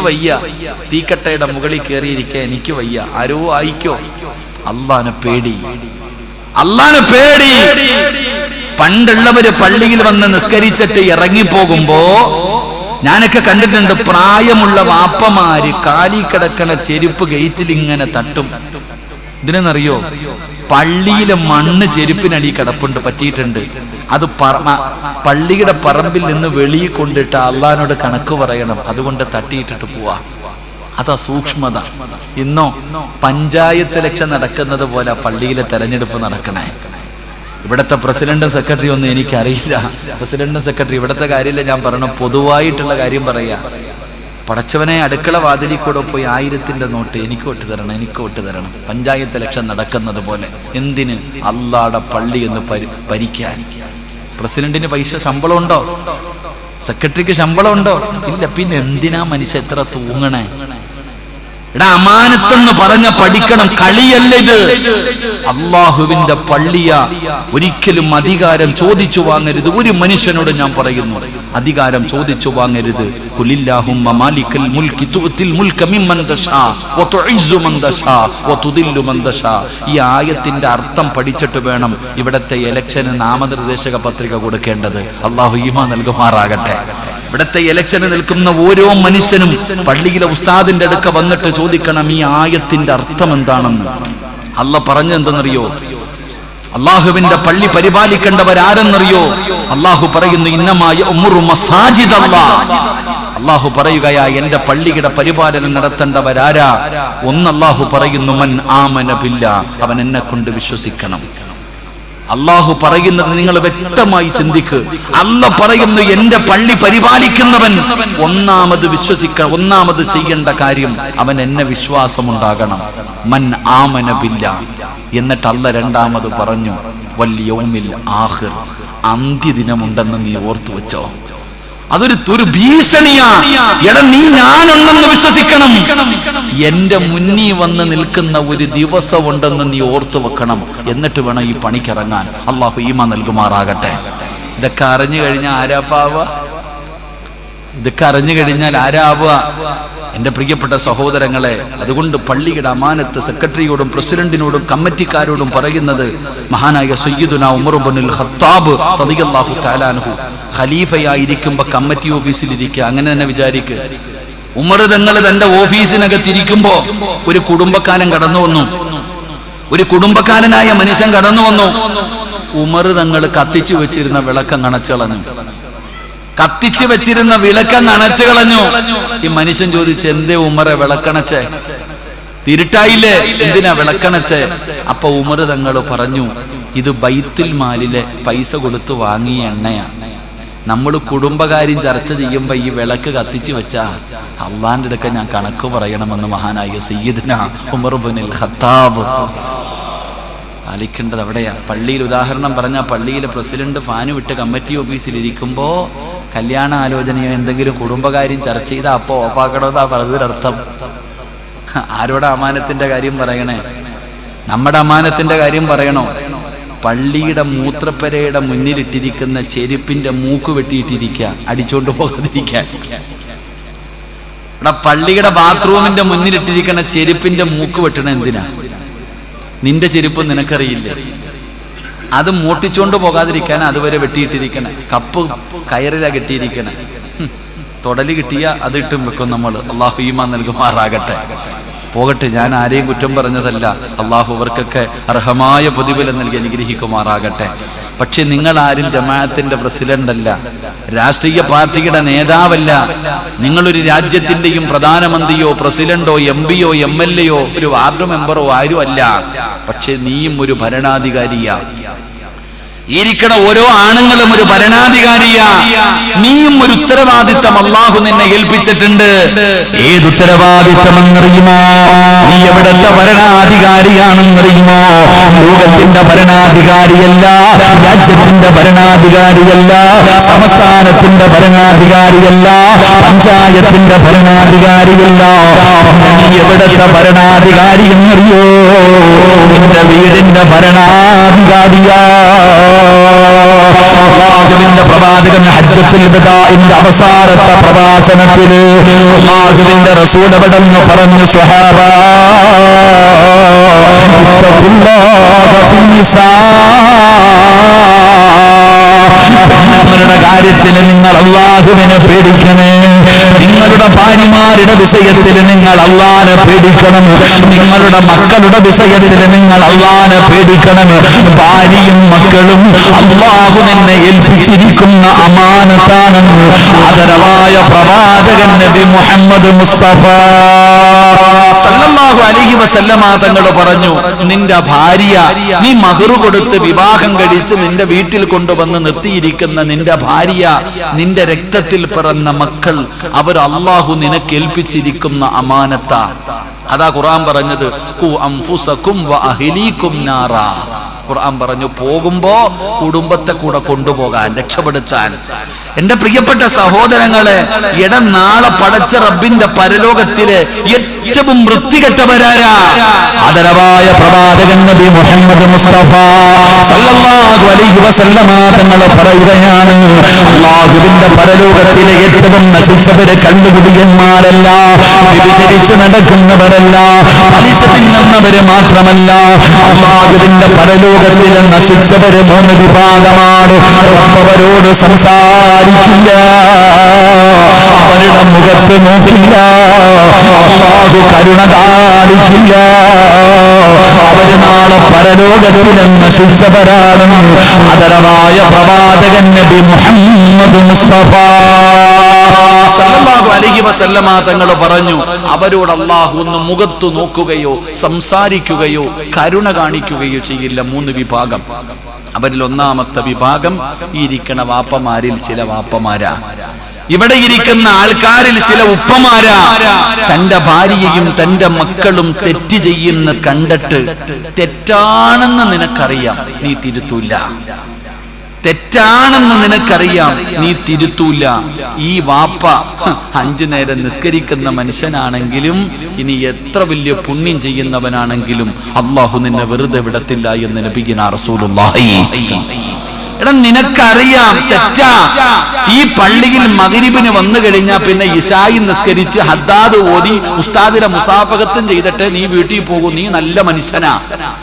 വയ്യ, തീക്കട്ടയുടെ മുകളിൽ കയറിയിരിക്കുക, എനിക്ക് വയ്യ. ആരോ ആയിക്കോ. അള്ളാനെ പേടി. പണ്ടുള്ളവര് പള്ളിയിൽ വന്ന് നിസ്കരിച്ചിട്ട് ഇറങ്ങിപ്പോകുമ്പോ ഞാനൊക്കെ കണ്ടിട്ടുണ്ട്, പ്രായമുള്ള വാപ്പമാര് കാലി കിടക്കണ ചെരുപ്പ് ഗേറ്റിൽ ഇങ്ങനെ തട്ടും. ഇതിനെന്നറിയോ, പള്ളിയിലെ മണ്ണ് ചെരുപ്പിനടി കിടപ്പുണ്ട്, പറ്റിയിട്ടുണ്ട്. അത് പള്ളിയുടെ പറമ്പിൽ നിന്ന് വെളിയിൽ കൊണ്ടിട്ട് അള്ളാഹിനോട് കണക്ക് പറയണം. അതുകൊണ്ട് തട്ടിയിട്ടിട്ട് പോവാ. അതാ സൂക്ഷ്മത. ഇന്നോ പഞ്ചായത്ത് ഇലക്ഷൻ നടക്കുന്നത് പോലെ പള്ളിയിലെ തെരഞ്ഞെടുപ്പ് നടക്കണേ. ഇവിടുത്തെ പ്രസിഡന്റും സെക്രട്ടറി ഒന്നും എനിക്കറിയില്ല. പ്രസിഡന്റും സെക്രട്ടറി ഇവിടുത്തെ കാര്യമില്ല ഞാൻ പറഞ്ഞു, പൊതുവായിട്ടുള്ള കാര്യം പറയാ. പടച്ചവനെ, അടുക്കള വാതിലിൽ കൂടെ പോയി 1000ന്റെ നോട്ട് എനിക്ക് വോട്ട് തരണം. പഞ്ചായത്ത് ഇലക്ഷൻ നടക്കുന്നത് പോലെ. എന്തിന്? അള്ളാടെ പള്ളി എന്ന് ഭരിക്കാൻ. പ്രസിഡന്റിന് ശമ്പളം ഉണ്ടോ? സെക്രട്ടറിക്ക് ശമ്പളം ഉണ്ടോ? ഇല്ല. പിന്നെ എന്തിനാ മനുഷ്യ എത്ര തൂങ്ങണേ? എടാ, അമാനത്തെന്ന് പറഞ്ഞ പഠിക്കണം, കളിയല്ല ഇത്. അള്ളാഹുവിന്റെ പള്ളിയ. ഒരിക്കലും അധികാരം ചോദിച്ചു വാങ്ങരുത്. ഒരു മനുഷ്യനോട് ഞാൻ പറയുന്നു, അധികാരം ചോദിച്ചു വാങ്ങരുത്. ഖുലില്ലാഹുമ്മ മാലിക്കൽ മുൽക്കി തുഅതിൽ മുൽക മിമ്മൻ തശാ വതുഇസ്സു മൻ തശാ വതുദില്ലു മൻ തശാ. ഈ ആയത്തിന്റെ അർത്ഥം പഠിച്ചിട്ട് വേണം ഇവിടത്തെ ഇലക്ഷന് നാമനിർദ്ദേശക പത്രിക കൊടുക്കേണ്ടത്. അള്ളാഹു ഈമാൻ നൽകുമാറാകട്ടെ. ഇവിടത്തെ ഇലക്ഷന് നിൽക്കുന്ന ഓരോ മനുഷ്യനും പള്ളിയിലെ ഉസ്താദിന്റെ അടുക്ക വന്നിട്ട് ചോദിക്കണം, ഈ ആയത്തിന്റെ അർത്ഥം എന്താണെന്ന്. അള്ളാഹ് പറഞ്ഞെന്തെന്നറിയോ? അള്ളാഹുവിന്റെ പള്ളി പരിപാലിക്കേണ്ടവരാരെന്നറിയോ? അള്ളാഹു പറയുന്നു, ഇന്നമായ അള്ളാഹു പറയുകയാ, എന്റെ പള്ളിയുടെ പരിപാലനം നടത്തേണ്ടവരാരാ? ഒന്ന് അള്ളാഹു പറയുന്നു, മൻ ആമന ബില്ലാ, അവൻ എന്നെ കൊണ്ട് വിശ്വസിക്കണം. അള്ളാഹു പറയുന്നത് നിങ്ങൾ വ്യക്തമായി ചിന്തിക്ക്. അല്ലാഹ് പറയുന്നു, എന്റെ പള്ളി പരിപാലിക്കുന്നവൻ ഒന്നാമത് ചെയ്യേണ്ട കാര്യം അവൻ എന്നെ വിശ്വാസമുണ്ടാകണം. മൻ ആമന ബില്ലാ. എന്നിട്ട് അല്ലാഹ് രണ്ടാമത് പറഞ്ഞു, വൽ യൗമിൽ ആഖിർ, അന്ത്യദിനമുണ്ടെന്ന് നീ ഓർത്തു വെച്ചോ. അതൊരു ഭീഷണിയാ. എടാ, നീ ഞാനുണ്ടെന്ന് വിശ്വസിക്കണം. എന്റെ മുന്നിൽ വന്ന് നിൽക്കുന്ന ഒരു ദിവസമുണ്ടെന്ന് നീ ഓർത്തു വെക്കണം. എന്നിട്ട് വേണം ഈ പണിക്കിറങ്ങാൻ. അള്ളാഹു ഈമാൻ നൽകുമാറാകട്ടെ. ഇതൊക്കെ അറിഞ്ഞു കഴിഞ്ഞാൽ ആരാവുക? എന്റെ പ്രിയപ്പെട്ട സഹോദരങ്ങളെ, അതുകൊണ്ട് പള്ളിയുടെ അമാനത്ത് സെക്രട്ടറിയോടും പ്രസിഡന്റിനോടും കമ്മിറ്റിക്കാരോടും പറയുന്നത്, മഹാനായ സയ്യിദുനാ ഉമർ ഇബ്നുൽ ഖത്താബ് റളിയല്ലാഹു തആല അൻഹു ഖലീഫയായിരിക്കുമ്പോ കമ്മിറ്റി ഓഫീസിലിരിക്കുക. അങ്ങനെ തന്നെ വിചാരിക്കുക. ഉമർ തങ്ങൾ തന്റെ ഓഫീസിനകത്തിരിക്കുമ്പോ ഒരു കുടുംബക്കാരനായ മനുഷ്യൻ കടന്നു വന്നു. ഉമർ തങ്ങൾ കത്തിച്ചു വെച്ചിരുന്ന വിളക്കം അണച്ചു കളഞ്ഞു. ഈ മനുഷ്യൻ ചോദിച്ചു, എന്തേ ഉമറെ വിളക്കണച്ചേ? തിരുട്ടായില്ലേ, എന്തിനാ വിളക്കണച്ചേ? അപ്പൊ ഉമർ തങ്ങൾ പറഞ്ഞു, ഇത് ബൈത്തുൽ മാലിലെ പൈസ കൊടുത്ത് വാങ്ങിയ എണ്ണയാ. നമ്മൾ കുടുംബകാര്യം ചർച്ച ചെയ്യുമ്പോ ഈ വിളക്ക് കത്തിച്ചു വെച്ചാ അള്ളാന്റെ അടുക്ക ഞാൻ കണക്ക് പറയണമെന്ന് മഹാനായ സയ്യിദ്നാ ഉമർ ഇബ്നുൽ ഖത്താബ്. പാലിക്കേണ്ടത് അവിടെയാ. പള്ളിയിൽ ഉദാഹരണം പറഞ്ഞാൽ, പള്ളിയിലെ പ്രസിഡന്റ് ഫാന് വിട്ട് കമ്മിറ്റി ഓഫീസിൽ ഇരിക്കുമ്പോ കല്യാണ ആലോചനയോ എന്തെങ്കിലും കുടുംബകാര്യം ചർച്ച ചെയ്താൽ അപ്പൊ ഓഫാക്കണമെന്നാ പറഞ്ഞതിനർത്ഥം. ആരോടെ അമാനത്തിന്റെ കാര്യം പറയണേ? നമ്മുടെ അമാനത്തിന്റെ കാര്യം പറയണോ? പള്ളിയുടെ മൂത്രപ്പരയുടെ മുന്നിലിട്ടിരിക്കുന്ന ചെരുപ്പിന്റെ മൂക്ക് വെട്ടിയിട്ടിരിക്കുക, അടിച്ചോണ്ട് പോകാതിരിക്കാൻ. ഇവിടെ പള്ളിയുടെ ബാത്റൂമിന്റെ മുന്നിലിട്ടിരിക്കുന്ന ചെരുപ്പിന്റെ മൂക്ക് വെട്ടണ എന്തിനാ? നിന്റെ ചെരുപ്പ് നിനക്കറിയില്ലേ? അത് മൂട്ടിച്ചോണ്ട് പോകാതിരിക്കാൻ അതുവരെ വെട്ടിയിട്ടിരിക്കണേ. കപ്പ് കയറിലാ കെട്ടിയിരിക്കണേ. തൊടല് കിട്ടിയ അത് ഇട്ടും വെക്കും നമ്മൾ. അള്ളാഹു ഈമാൻ നൽകുമാറാകട്ടെ. പോകട്ടെ, ഞാൻ ആരെയും കുറ്റം പറഞ്ഞതല്ല. അള്ളാഹു അവർക്കൊക്കെ അർഹമായ പ്രതിഫലം നൽകി അനുഗ്രഹിക്കുമാറാകട്ടെ. പക്ഷെ നിങ്ങൾ ആരും ജമാഅത്തിന്റെ പ്രസിഡന്റ് അല്ല, രാഷ്ട്രീയ പാർട്ടിയുടെ നേതാവല്ല. നിങ്ങളൊരു രാജ്യത്തിന്റെയും പ്രധാനമന്ത്രിയോ പ്രസിഡന്റോ എംപിയോ MLA ഒരു വാർഡ് മെമ്പറോ ആരും അല്ല. പക്ഷെ നീയും ഒരു ഭരണാധികാരിയാ. ഇരിക്കണ ഓരോ ആണുങ്ങളും ഒരു ഭരണാധികാരിയാ. നീയും ഒരു ഉത്തരവാദിത്തം അള്ളാഹു നിന്നെ ഏൽപ്പിച്ചിട്ടുണ്ട്. ഏത് ഉത്തരവാദിത്തമെന്നറിയുമോ? നീ എവിടത്തെ ഭരണാധികാരിയാണെന്നറിയുമോ? ലോകത്തിന്റെ ഭരണാധികാരിയല്ല, രാജ്യത്തിന്റെ ഭരണാധികാരിയല്ല, സംസ്ഥാനത്തിന്റെ ഭരണാധികാരിയല്ല, പഞ്ചായത്തിന്റെ ഭരണാധികാരിയല്ല. നീ എവിടത്തെ ഭരണാധികാരി എന്നറിയോ? നിന്റെ വീടിന്റെ ഭരണാധികാരിയാ. അല്ലാഹുവിന്റെ പ്രവാചകൻ ഹജ്ജത്തുൽ വദാഇന്റെ അവസാനത്തെ പ്രഭാഷണത്തിൽ അല്ലാഹുവിന്റെ റസൂൽ അവിടുന്ന് പറഞ്ഞു, സ്വഹാബ പെണ്ണുങ്ങളുടെ കാര്യത്തിൽ നിങ്ങൾ അല്ലാഹുവിനെ പേടിക്കണേ. നിങ്ങളുടെ ഭാര്യമാരുടെ വിഷയത്തിൽ നിങ്ങൾ അല്ലാഹുവിനെ പേടിക്കണം. നിങ്ങളുടെ മക്കളുടെ വിഷയത്തിൽ നിങ്ങൾ അല്ലാഹുവിനെ പേടിക്കണം. ഭാര്യയും മക്കളും അല്ലാഹു നിന്നെ ഏൽപ്പിച്ചിരിക്കുന്ന അമാനത്താണെന്ന് ആദരവായ പ്രവാചകൻ നബി മുഹമ്മദ് മുസ്തഫ സല്ലല്ലാഹു അലൈഹി വസല്ലമ തങ്ങൾ പറഞ്ഞു, നിന്റെ ഭാര്യ നീ മഹർ കൊടുത്ത് വിവാഹം കഴിച്ച് നിന്റെ വീട്ടിൽ കൊണ്ടുവന്ന് നിർത്തിയിരിക്കുന്ന നിന്റെ ഭാര്യ, നിന്റെ രക്തത്തിൽ പിറന്ന മക്കൾ, അവർ അല്ലാഹു നിനക്ക് ഏൽപ്പിച്ചിരിക്കുന്ന അമാനത്താ. അതാ ഖുർആൻ പറഞ്ഞത്, ഖു അൻഫുസകും വ അഹ്ലീകും നാറാ. ഖുർആൻ പറഞ്ഞു, പോകുമ്പോ കുടുംബത്തെ കൂടെ കൊണ്ടുപോകാൻ, രക്ഷപ്പെടുത്താൻ. എന്റെ പ്രിയപ്പെട്ട സഹോദരങ്ങളെ, നാളെ പടച്ച റബ്ബിന്റെ പരലോകത്തിലെ ഏറ്റവും വൃത്തികെട്ടവരാരാ? ആദരവായ പ്രവാചകൻ നബി മുഹമ്മദ് മുസ്തഫ സല്ലല്ലാഹു അലൈഹി വസല്ലമ തങ്ങൾ പറയുകയാണ്, അല്ലാഹുവിന്റെ പരലോകത്തിലെ ഏറ്റവും നശിച്ചവര് കള്ളുകുടിയന്മാരല്ല, വ്യഭിചരിച്ച് നടക്കുന്നവരല്ല, പലിശ തിന്നുന്നവര് മാത്രമല്ല. അല്ലാഹുവിന്റെ പരലോകത്തിലെ നശിച്ചവര് 3 വിഭാഗമാണ്. അവരോട് സംസാരിക്കില്ല, അവരുടെ മുഖത്ത് നോക്കില്ല, അല്ലാഹു കരുണ കാണിക്കില്ല. അവര് നാളെ പരലോകത്തിലെ നശിച്ചവരാണെന്ന് ആദരവായ പ്രവാചകൻ നബി മുഹമ്മദ് മുസ്തഫ സല്ലല്ലാഹു അലൈഹി വസല്ലമ തങ്ങൾ പറഞ്ഞു, അവരോട് അല്ലാഹു ഒന്ന് മുഖത്ത് നോക്കുകയോ സംസാരിക്കുകയോ കരുണ കാണിക്കുകയോ ചെയ്യില്ല. 3 വിഭാഗം. അവരിൽ ഒന്നാമത്തെ വിഭാഗം ഇരിക്കണ വാപ്പമാരിൽ ചില വാപ്പമാരാ, ഇവിടെ ഇരിക്കുന്ന ആൾക്കാരിൽ ചില ഉപ്പമാരാ. തന്റെ ഭാര്യയും തന്റെ മക്കളും തെറ്റ് ചെയ്യുന്ന കണ്ടിട്ട് തെറ്റാണെന്ന് നിനക്കറിയാം, നീ തിരുത്തൂല. തെറ്റാണെന്ന് നിനക്കറിയാം, നീ തിരുത്തൂല. ഈ വാപ്പ 5 നേരം നിസ്കരിക്കുന്ന മനുഷ്യനാണെങ്കിലും ഇനി എത്ര വലിയ പുണ്യം ചെയ്യുന്നവനാണെങ്കിലും അല്ലാഹു നിന്നെ വെറുതെ വിടത്തില്ല എന്ന് നബിയുനാ റസൂലുള്ളാഹി. നിനക്കറിയാം തെറ്റാ. ഈ പള്ളിയിൽ മഗ്രിബിന് വന്നു കഴിഞ്ഞാൽ പിന്നെ ഇശായി നിസ്കരിച്ച് ഹദ്ദാദ് ഓതി ഉസ്താദിനെ മുസാഫഹത്തും ചെയ്തിട്ട് നീ വീട്ടിൽ പോകും. നീ നല്ല മനുഷ്യനാ.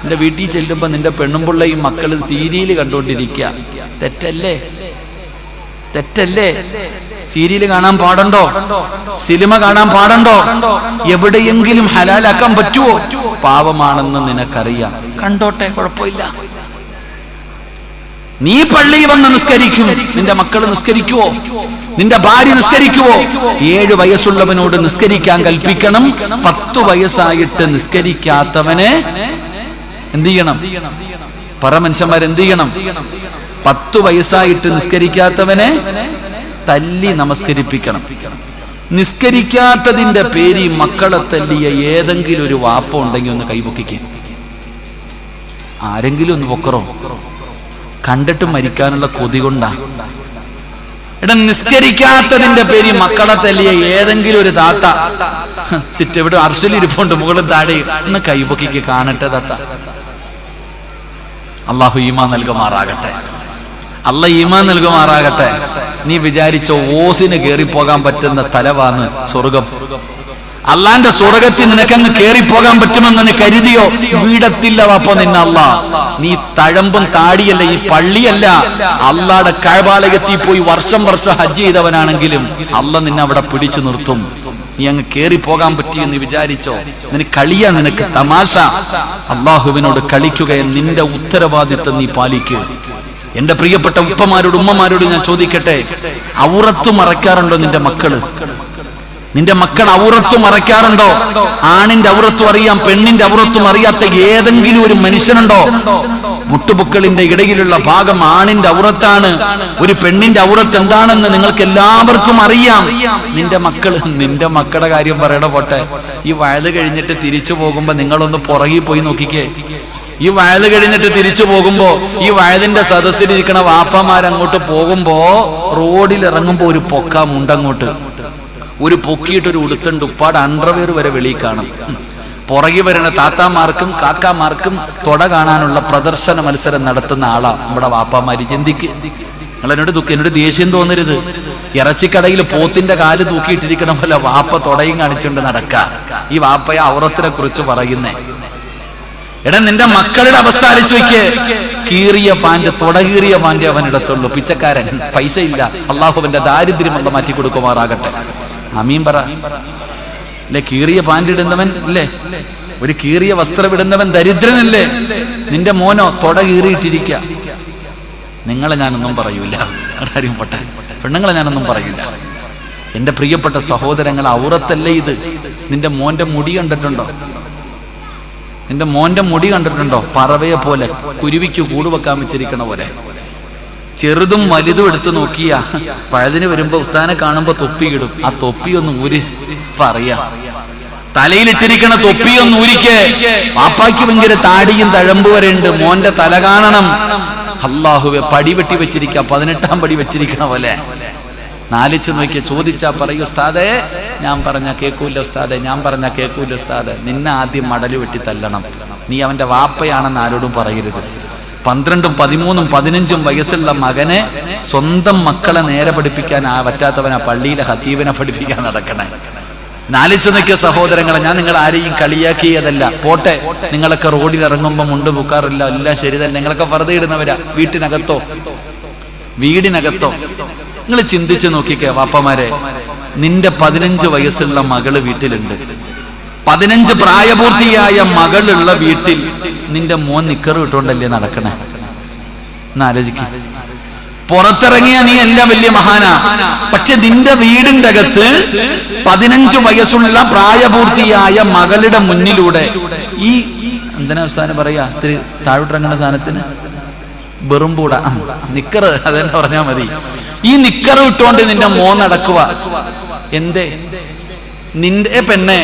നിന്റെ വീട്ടിൽ ചെല്ലുമ്പോ നിന്റെ പെണ്ണുമ്പിള്ളയും മക്കളും സീരിയൽ കണ്ടോണ്ടിരിക്കുക. തെറ്റല്ലേ? തെറ്റല്ലേ? സീരിയൽ കാണാൻ പാടുണ്ടോ? സിനിമ കാണാൻ പാടുണ്ടോ? എവിടെയെങ്കിലും ഹലാലാക്കാൻ പറ്റുമോ? പാവമാണെന്ന് നിനക്കറിയാം, കണ്ടോട്ടെ, കുഴപ്പമില്ല. നീ പള്ളിയിൽ വന്ന് നിസ്കരിക്കും, നിന്റെ മക്കൾ നിസ്കരിക്കുവോ? നിന്റെ ഭാര്യ നിസ്കരിക്കുവോ? 7 വയസ്സുള്ളവനോട് നിസ്കരിക്കാൻ കൽപ്പിക്കണം. 10 വയസ്സായിട്ട് നിസ്കരിക്കാത്തവനെ എന്ത് ചെയ്യണം? പറ മനുഷ്യന്മാർ, എന്ത് ചെയ്യണം? 10 വയസ്സായിട്ട് നിസ്കരിക്കാത്തവനെ തല്ലി നമസ്കരിപ്പിക്കണം. നിസ്കരിക്കാത്തതിന്റെ പേര് മക്കളെ തല്ലിയ ഏതെങ്കിലും ഒരു വാപ്പ ഉണ്ടെങ്കിൽ ഒന്ന് കൈപൊക്കിക്ക. ആരെങ്കിലും ഒന്ന് പൊക്കറോ? കണ്ടിട്ട് മരിക്കാനുള്ള കൊതി കൊണ്ടാ. നിസ്കരിക്കാത്തതിന്റെ പേര് മക്കളെ തല്ലിയ ഏതെങ്കിലും ഒരു താത്ത സിറ്റ് ഇവിടെ അർശലിരിപ്പുണ്ട്, മുകളിൽ താഴെ, ഒന്ന് കൈപൊക്കിക്ക് കാണട്ടെ താത്ത. അള്ളാഹു ഈമാൻ നൽകുമാറാകട്ടെ. അള്ളാഹ് ഈമാൻ നൽകുമാറാകട്ടെ. നീ വിചാരിച്ചോ ഓസിന് കയറിപ്പോകാൻ പറ്റുന്ന സ്ഥലമാണ് സ്വർഗം? അള്ളാന്റെ സ്വർഗത്തിൽ നിനക്കങ്ങ് കയറിപ്പോകാൻ പറ്റുമെന്ന് നീ കരുതിയോ? വീടത്തില്ല വാപ്പ നിന്ന അല്ലാ. നീ തഴമ്പും താടിയല്ല, ഈ പള്ളിയല്ല, അള്ളാടെ കഅബാലയത്തിൽ പോയി വർഷം ഹജ്ജ് ചെയ്തവനാണെങ്കിലും അള്ള നിന്നെ അവിടെ പിടിച്ചു നിർത്തും. നീ അങ്ങ് കയറി പോകാൻ പറ്റിയെന്ന് വിചാരിച്ചോ? നിനക്ക് കളിയാ, നിനക്ക് തമാശ. അള്ളാഹുവിനോട് കളിക്കുക, നിന്റെ ഉത്തരവാദിത്വം നീ പാലിക്കുക. എന്റെ പ്രിയപ്പെട്ട ഉപ്പമാരോട് ഉമ്മമാരോട് ഞാൻ ചോദിക്കട്ടെ, ഔറത്ത് മറയ്ക്കാറുണ്ടോ നിന്റെ മക്കള്? നിന്റെ മക്കൾ ഔറത്ത് മറയ്ക്കാറുണ്ടോ? ആണിന്റെ ഔറത്തും അറിയാം, പെണ്ണിന്റെ ഔറത്തും അറിയാത്ത ഏതെങ്കിലും ഒരു മനുഷ്യനുണ്ടോ? മുട്ടുപൊക്കളിന്റെ ഇടയിലുള്ള ഭാഗം ആണിന്റെ ഔറത്താണ്. ഒരു പെണ്ണിന്റെ ഔറത്ത് എന്താണെന്ന് നിങ്ങൾക്ക് എല്ലാവർക്കും അറിയാം. നിന്റെ മക്കളുടെ കാര്യം പറയണ പോട്ടെ. ഈ വയല് കഴിഞ്ഞിട്ട് തിരിച്ചു പോകുമ്പോ നിങ്ങളൊന്ന് പുറകിൽ പോയി നോക്കിക്കേ. ഈ വയല് കഴിഞ്ഞിട്ട് തിരിച്ചു പോകുമ്പോ ഈ വയലിന്റെ സദസ്സിലിരിക്കണ വാപ്പമാരങ്ങോട്ട് പോകുമ്പോ റോഡിൽ ഇറങ്ങുമ്പോ ഒരു മുണ്ടങ്ങോട്ട് ഒരു പൊക്കിയിട്ടൊരു ഉടുത്തുണ്ട്, ഉപ്പാട് അണ്ടർവെയർ വരെ വെളിയിൽ കാണും. പുറകെ വരുന്ന താത്താമാർക്കും കാക്കാമാർക്കും തൊട കാണാനുള്ള പ്രദർശന മത്സരം നടത്തുന്ന ആളാ നമ്മുടെ വാപ്പാമാര്. ചിന്തിക്ക്. എന്നോട് ദേഷ്യം തോന്നരുത്. ഇറച്ചിക്കടയിൽ പോത്തിന്റെ കാല് തൂക്കിയിട്ടിരിക്കണ പോലെ വാപ്പ തൊടയും കാണിച്ചുകൊണ്ട് നടക്ക. ഈ വാപ്പയെ ഔറത്തിനെ കുറിച്ച് പറയുന്നേ. എടാ, നിന്റെ മക്കളുടെ അവസ്ഥ ആലോചിച്ച് വെക്ക്. കീറിയ പാന്റ്, കീറിയ പാന്റ് അവനിടത്തുള്ളൂ. പിച്ചക്കാരൻ, പൈസ ഇല്ല. അള്ളാഹുവിന്റെ ദാരിദ്ര്യം ഒന്ന് മാറ്റി കൊടുക്കുമാറാകട്ടെ. അമീൻ പറ. അല്ലെ, കീറിയ പാന്റ് ഇടുന്നവൻ അല്ലേ, ഒരു കീറിയ വസ്ത്രം ഇടുന്നവൻ ദരിദ്രനല്ലേ? നിന്റെ മോനോ കീറിയിട്ടിരിക്ക. നിങ്ങളെ ഞാനൊന്നും പറയൂല, ആരും പൊട്ടെ, പെണ്ണുങ്ങളെ ഞാനൊന്നും പറയൂല. എന്റെ പ്രിയപ്പെട്ട സഹോദരങ്ങൾ, ഔറത്തല്ലേ ഇത്? നിന്റെ മോന്റെ മുടി കണ്ടിട്ടുണ്ടോ? നിന്റെ മോന്റെ മുടി കണ്ടിട്ടുണ്ടോ? പറവയെ പോലെ, കുരുവിക്ക് കൂടുവെക്കാൻ വെച്ചിരിക്കണ പോലെ. ചെറുതും വലുതും എടുത്തു നോക്കിയ പഴതിന് വരുമ്പോ ഉസ്താനെ കാണുമ്പോ തൊപ്പിയിടും. ആ തൊപ്പിയൊന്ന് ഊരി പറയാ. തലയിലിട്ടിരിക്കണ തൊപ്പിയൊന്ന് ഊരിക്കേ. പാപ്പായ്ക്ക് ഭയങ്കര താടിയും തഴമ്പ് വരെ ഉണ്ട്. മോന്റെ തല കാണണം. അല്ലാഹുവെ, പടി വെട്ടി വെച്ചിരിക്ക, 18ാം പടി വെച്ചിരിക്കണ പോലെ. നാലിച്ചു നോക്കിയ ചോദിച്ചാ പറയൂ, ഉസ്താദേ ഞാൻ പറഞ്ഞ കേക്കൂല ഉസ്താദെ, ഞാൻ പറഞ്ഞ കേക്കൂല ഉസ്താദെ. നിന്നെ ആദ്യം മടല് വെട്ടി തല്ലണം. നീ അവന്റെ വാപ്പയാണെന്ന് ആരോടും പറയരുത്. 12, 13, 15 വയസ്സുള്ള മകനെ സ്വന്തം മക്കളെ നേരെ പഠിപ്പിക്കാൻ പറ്റാത്തവനാ പള്ളിയിലെ ഖതീബിനെ പഠിപ്പിക്കാൻ നടക്കണേ. നാലിച്ചു നോക്കിയ സഹോദരങ്ങളെ, ഞാൻ നിങ്ങൾ ആരെയും കളിയാക്കിയതല്ല. പോട്ടെ, നിങ്ങളൊക്കെ റോഡിൽ ഇറങ്ങുമ്പോൾ മുണ്ട് പൂക്കാറില്ല, എല്ലാം ശരി തന്നെ. നിങ്ങളൊക്കെ ഫർദ ഇടുന്നവരാ. വീടിനകത്തോ നിങ്ങൾ ചിന്തിച്ചു നോക്കിക്കേ വാപ്പമാരെ. നിന്റെ 15 വയസ്സുള്ള മകള് വീട്ടിലുണ്ട്. 15 പ്രായപൂർത്തിയായ മകളുള്ള വീട്ടിൽ നിന്റെ മോൻ നിക്കറ് ഇട്ടുകൊണ്ടല്ലേ നടക്കണേ? എന്നാലോചിക്ക. പുറത്തിറങ്ങിയ നീ എല്ലാം വലിയ മഹാനാ. പക്ഷെ നിന്റെ വീടിന്റെ അകത്ത് 15 വയസ്സുള്ള പ്രായപൂർത്തിയായ മകളുടെ മുന്നിലൂടെ ഈ എന്തിനാ അവസാനം പറയാ, ഇത്തിരി താഴോട്ടിറങ്ങുന്ന സാധനത്തിന് ബെറുമ്പൂട നിക്കറ്, അതെന്നെ പറഞ്ഞാ മതി. ഈ നിക്കറ് ഇട്ടുകൊണ്ട് നിന്റെ മോൻ നടക്കുക. എന്തേ? നിന്റെ പെണ്ണെ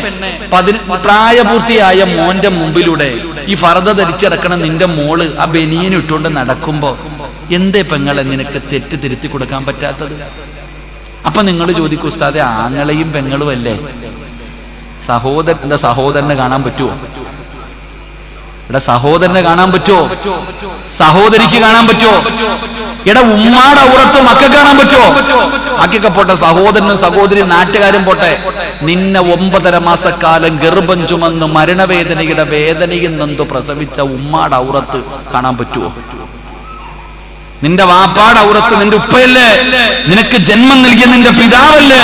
പ്രായപൂർത്തിയായ മോന്റെ മുമ്പിലൂടെ ഈ ഫർദ ധരിച്ചിടക്കണ നിന്റെ മോള് ആ ബനിയൻ ഇട്ടുകൊണ്ട് നടക്കുമ്പോ എന്തേ പെങ്ങളെ നിനക്ക് തെറ്റ് തിരുത്തി കൊടുക്കാൻ പറ്റാത്തത്? അപ്പൊ നിങ്ങൾ ചോദിക്കും, ഉസ്താദെ ആങ്ങളെയും പെങ്ങളും അല്ലേ? സഹോദരനെ കാണാൻ പറ്റുമോ? ഇവിടെ സഹോദരനെ കാണാൻ പറ്റുമോ? സഹോദരിക്ക് കാണാൻ പറ്റുമോ? ഇവിടെ ഉമ്മാടെ ഔറത്ത് മക്ക കാണാൻ പറ്റുമോ? ആക്കിയൊക്കെ പോട്ടെ, സഹോദരനും സഹോദരിയും നാട്ടുകാരും പോട്ടെ. നിന്നെ 9.5 മാസക്കാലം ഗർഭം ചുമന്ന് മരണവേദനയുടെ വേദനയിൽ നൊന്തു പ്രസവിച്ച ഉമ്മാടെ ഔറത്ത് കാണാൻ പറ്റുമോ? നിന്റെ വാപ്പാടെ ഔറത്ത് നിന്റെ ഉപ്പയല്ലേ? നിനക്ക് ജന്മം നൽകിയ നിന്റെ പിതാവല്ലേ?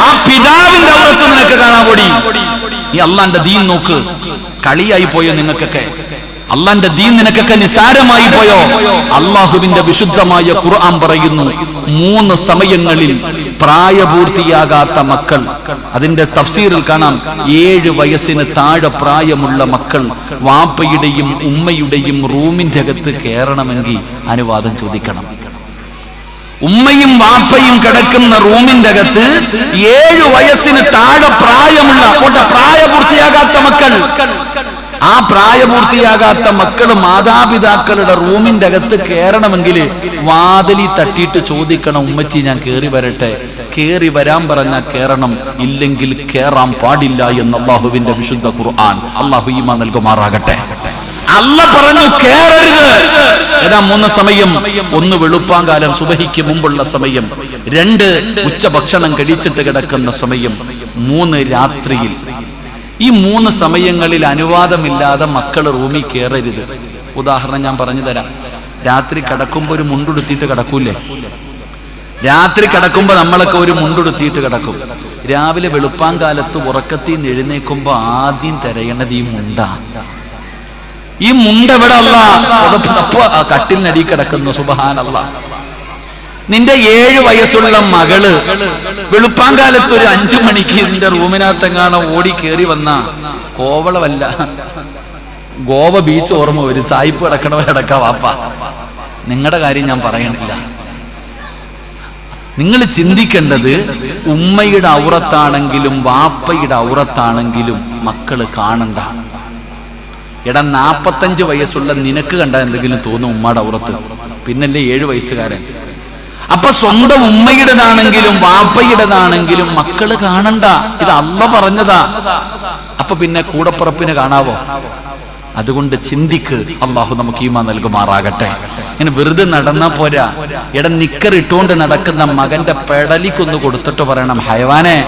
ആ പിതാവിന്റെ ഔറത്ത് നിനക്ക് കാണാൻ കൂടി. നീ അള്ളാന്റെ ദീൻ നോക്ക്. കളിയായി പോയോ നിങ്ങൾക്കൊക്കെ? അള്ളാന്റെ ദീൻ നിനക്കൊക്കെ നിസാരമായി പോയോ? അള്ളാഹുവിന്റെ വിശുദ്ധമായ ഖുർആൻ പറയുന്നു, 3 സമയങ്ങളിൽ പ്രായപൂർത്തിയാകാത്ത മക്കൾ, അതിന്റെ തഫ്സീറിൽ കാണാം, 7 വയസ്സിന് താഴെ പ്രായമുള്ള മക്കൾ വാപ്പയുടെയും ഉമ്മയുടെയും റൂമിന്റെ അകത്ത് കയറണമെങ്കിൽ അനുവാദം ചോദിക്കണം. ഉമ്മയും വാപ്പയും കിടക്കുന്ന റൂമിന്റെ അകത്ത് 7 വയസ്സിന് താഴെ പ്രായമുള്ള പ്രായപൂർത്തിയാകാത്ത മക്കൾ, ആ പ്രായപൂർത്തിയാകാത്ത മക്കള് മാതാപിതാക്കളുടെ റൂമിന്റെ അകത്ത് കയറണമെങ്കിൽ വാതിലി തട്ടിയിട്ട് ചോദിക്കണം, ഉമ്മച്ചി ഞാൻ കേറി വരട്ടെ? കേറി വരാൻ പറഞ്ഞാൽ കയറണം, ഇല്ലെങ്കിൽ കേറാൻ പാടില്ല എന്ന് അള്ളാഹുവിന്റെ വിശുദ്ധ ഖുർആൻ. അള്ളാഹു ഈമാൻ നൽകുമാറാകട്ടെ. അല്ല പറഞ്ഞു കേറരുത് ഏതാ 3 സമയം? 1 വെളുപ്പാങ്കാലം സുബഹിക്ക് മുമ്പുള്ള സമയം, 2 ഉച്ചഭക്ഷണം കഴിച്ചിട്ട് കിടക്കുന്ന സമയം, 3 രാത്രിയിൽ. ഈ 3 സമയങ്ങളിൽ അനുവാദമില്ലാതെ മക്കൾ റൂമിൽ കയറരുത്. ഉദാഹരണം ഞാൻ പറഞ്ഞു തരാം. രാത്രി കിടക്കുമ്പോൾ ഒരു മുണ്ടുടുത്തിട്ട് കിടക്കൂലേ? രാത്രി കിടക്കുമ്പോ നമ്മളൊക്കെ ഒരു മുണ്ടുടുത്തിട്ട് കിടക്കും. രാവിലെ വെളുപ്പാങ്കാലത്ത് ഉറക്കത്തിൽ നിന്ന് എഴുന്നേക്കുമ്പോ ആദ്യം തിരയണത് ഈ മുണ്ടാ. ഈ മുണ്ട എവിടെ? അല്ലാഹ് കട്ടിലിനടി കിടക്കുന്നു. സുബ്ഹാനല്ലാഹ്. നിന്റെ 7 വയസ്സുള്ള മകള് വെളുപ്പാങ്കാലത്ത് ഒരു 5 മണിക്ക് നിന്റെ റൂമിനകത്തെങ്ങാണോ ഓടി കയറി വന്ന കോവളമല്ല, ഗോവ ബീച്ച് ഓർമ്മ വരും. സായിപ്പ് കിടക്കണവരടക്ക വാപ്പ. നിങ്ങളുടെ കാര്യം ഞാൻ പറയണില്ല. നിങ്ങൾ ചിന്തിക്കേണ്ടത് ഉമ്മയുടെ ഔറത്താണെങ്കിലും വാപ്പയുടെ ഔറത്താണെങ്കിലും മക്കള് കാണണ്ട. എടാ 45 വയസ്സുള്ള നിനക്ക് കണ്ട എന്തെങ്കിലും തോന്നും ഉമ്മയുടെ ഔറത്ത്, പിന്നല്ലേ 7 വയസ്സുകാരൻ. അപ്പൊ സ്വന്തം ഉമ്മയുടേതാണെങ്കിലും വാപ്പയുടേതാണെങ്കിലും മക്കള് കാണണ്ട. ഇത് അല്ലാഹ് പറഞ്ഞതാ. അപ്പൊ പിന്നെ കൂടപ്പുറപ്പിന് കാണാവോ? അതുകൊണ്ട് ചിന്തിക്ക്. അള്ളാഹു നമുക്ക് ഈമാൻ നൽകുമാറാകട്ടെ. ഇങ്ങനെ വെറുതെ നടന്നാ പോരാ. നിക്കർ ഇട്ടുകൊണ്ട് നടക്കുന്ന മകന്റെ പെടലിക്കൊന്ന് കൊടുത്തിട്ട് പറയണം, ഹയവാനെ,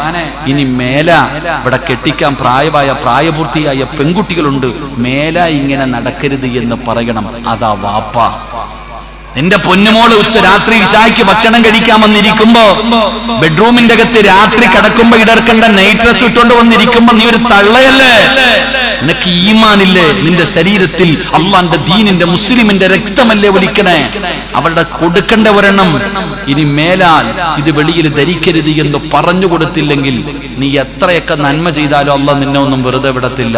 ഇനി മേല ഇവിടെ കെട്ടിക്കാൻ പ്രായപൂർത്തിയായ പെൺകുട്ടികളുണ്ട്, മേല ഇങ്ങനെ നടക്കരുത് എന്ന് പറയണം. അതാ വാപ്പ. നിന്റെ പൊന്നുമോള് രാത്രി ഇശായ്ക്ക് ഭക്ഷണം കഴിക്കാൻ വന്നിരിക്കുമ്പോ ബെഡ്റൂമിന്റെ അകത്ത് രാത്രി കിടക്കുമ്പോ ഇടർക്കേണ്ട നൈറ്റ് ഡ്രസ് ഇട്ടുകൊണ്ട് വന്നിരിക്കുമ്പോ നീ ഒരു തള്ളയല്ലേ? നിനക്ക് ഈമാനില്ലേ? നിന്റെ ശരീരത്തിൽ അള്ളാന്റെ ദീനിന്റെ മുസ്ലിമിന്റെ രക്തമല്ലേ ഒലിക്കണേ? അവളുടെ കൊടുക്കേണ്ട ഒരെണ്ണം ഇനി മേലാൽ ഇത് വെളിയിൽ ധരിക്കരുത് എന്ന് പറഞ്ഞു കൊടുത്തില്ലെങ്കിൽ നീ എത്രയൊക്കെ നന്മ ചെയ്താലും അള്ളാഹ് നിന്നെ ഒന്നും വെറുതെ വിടത്തില്ല.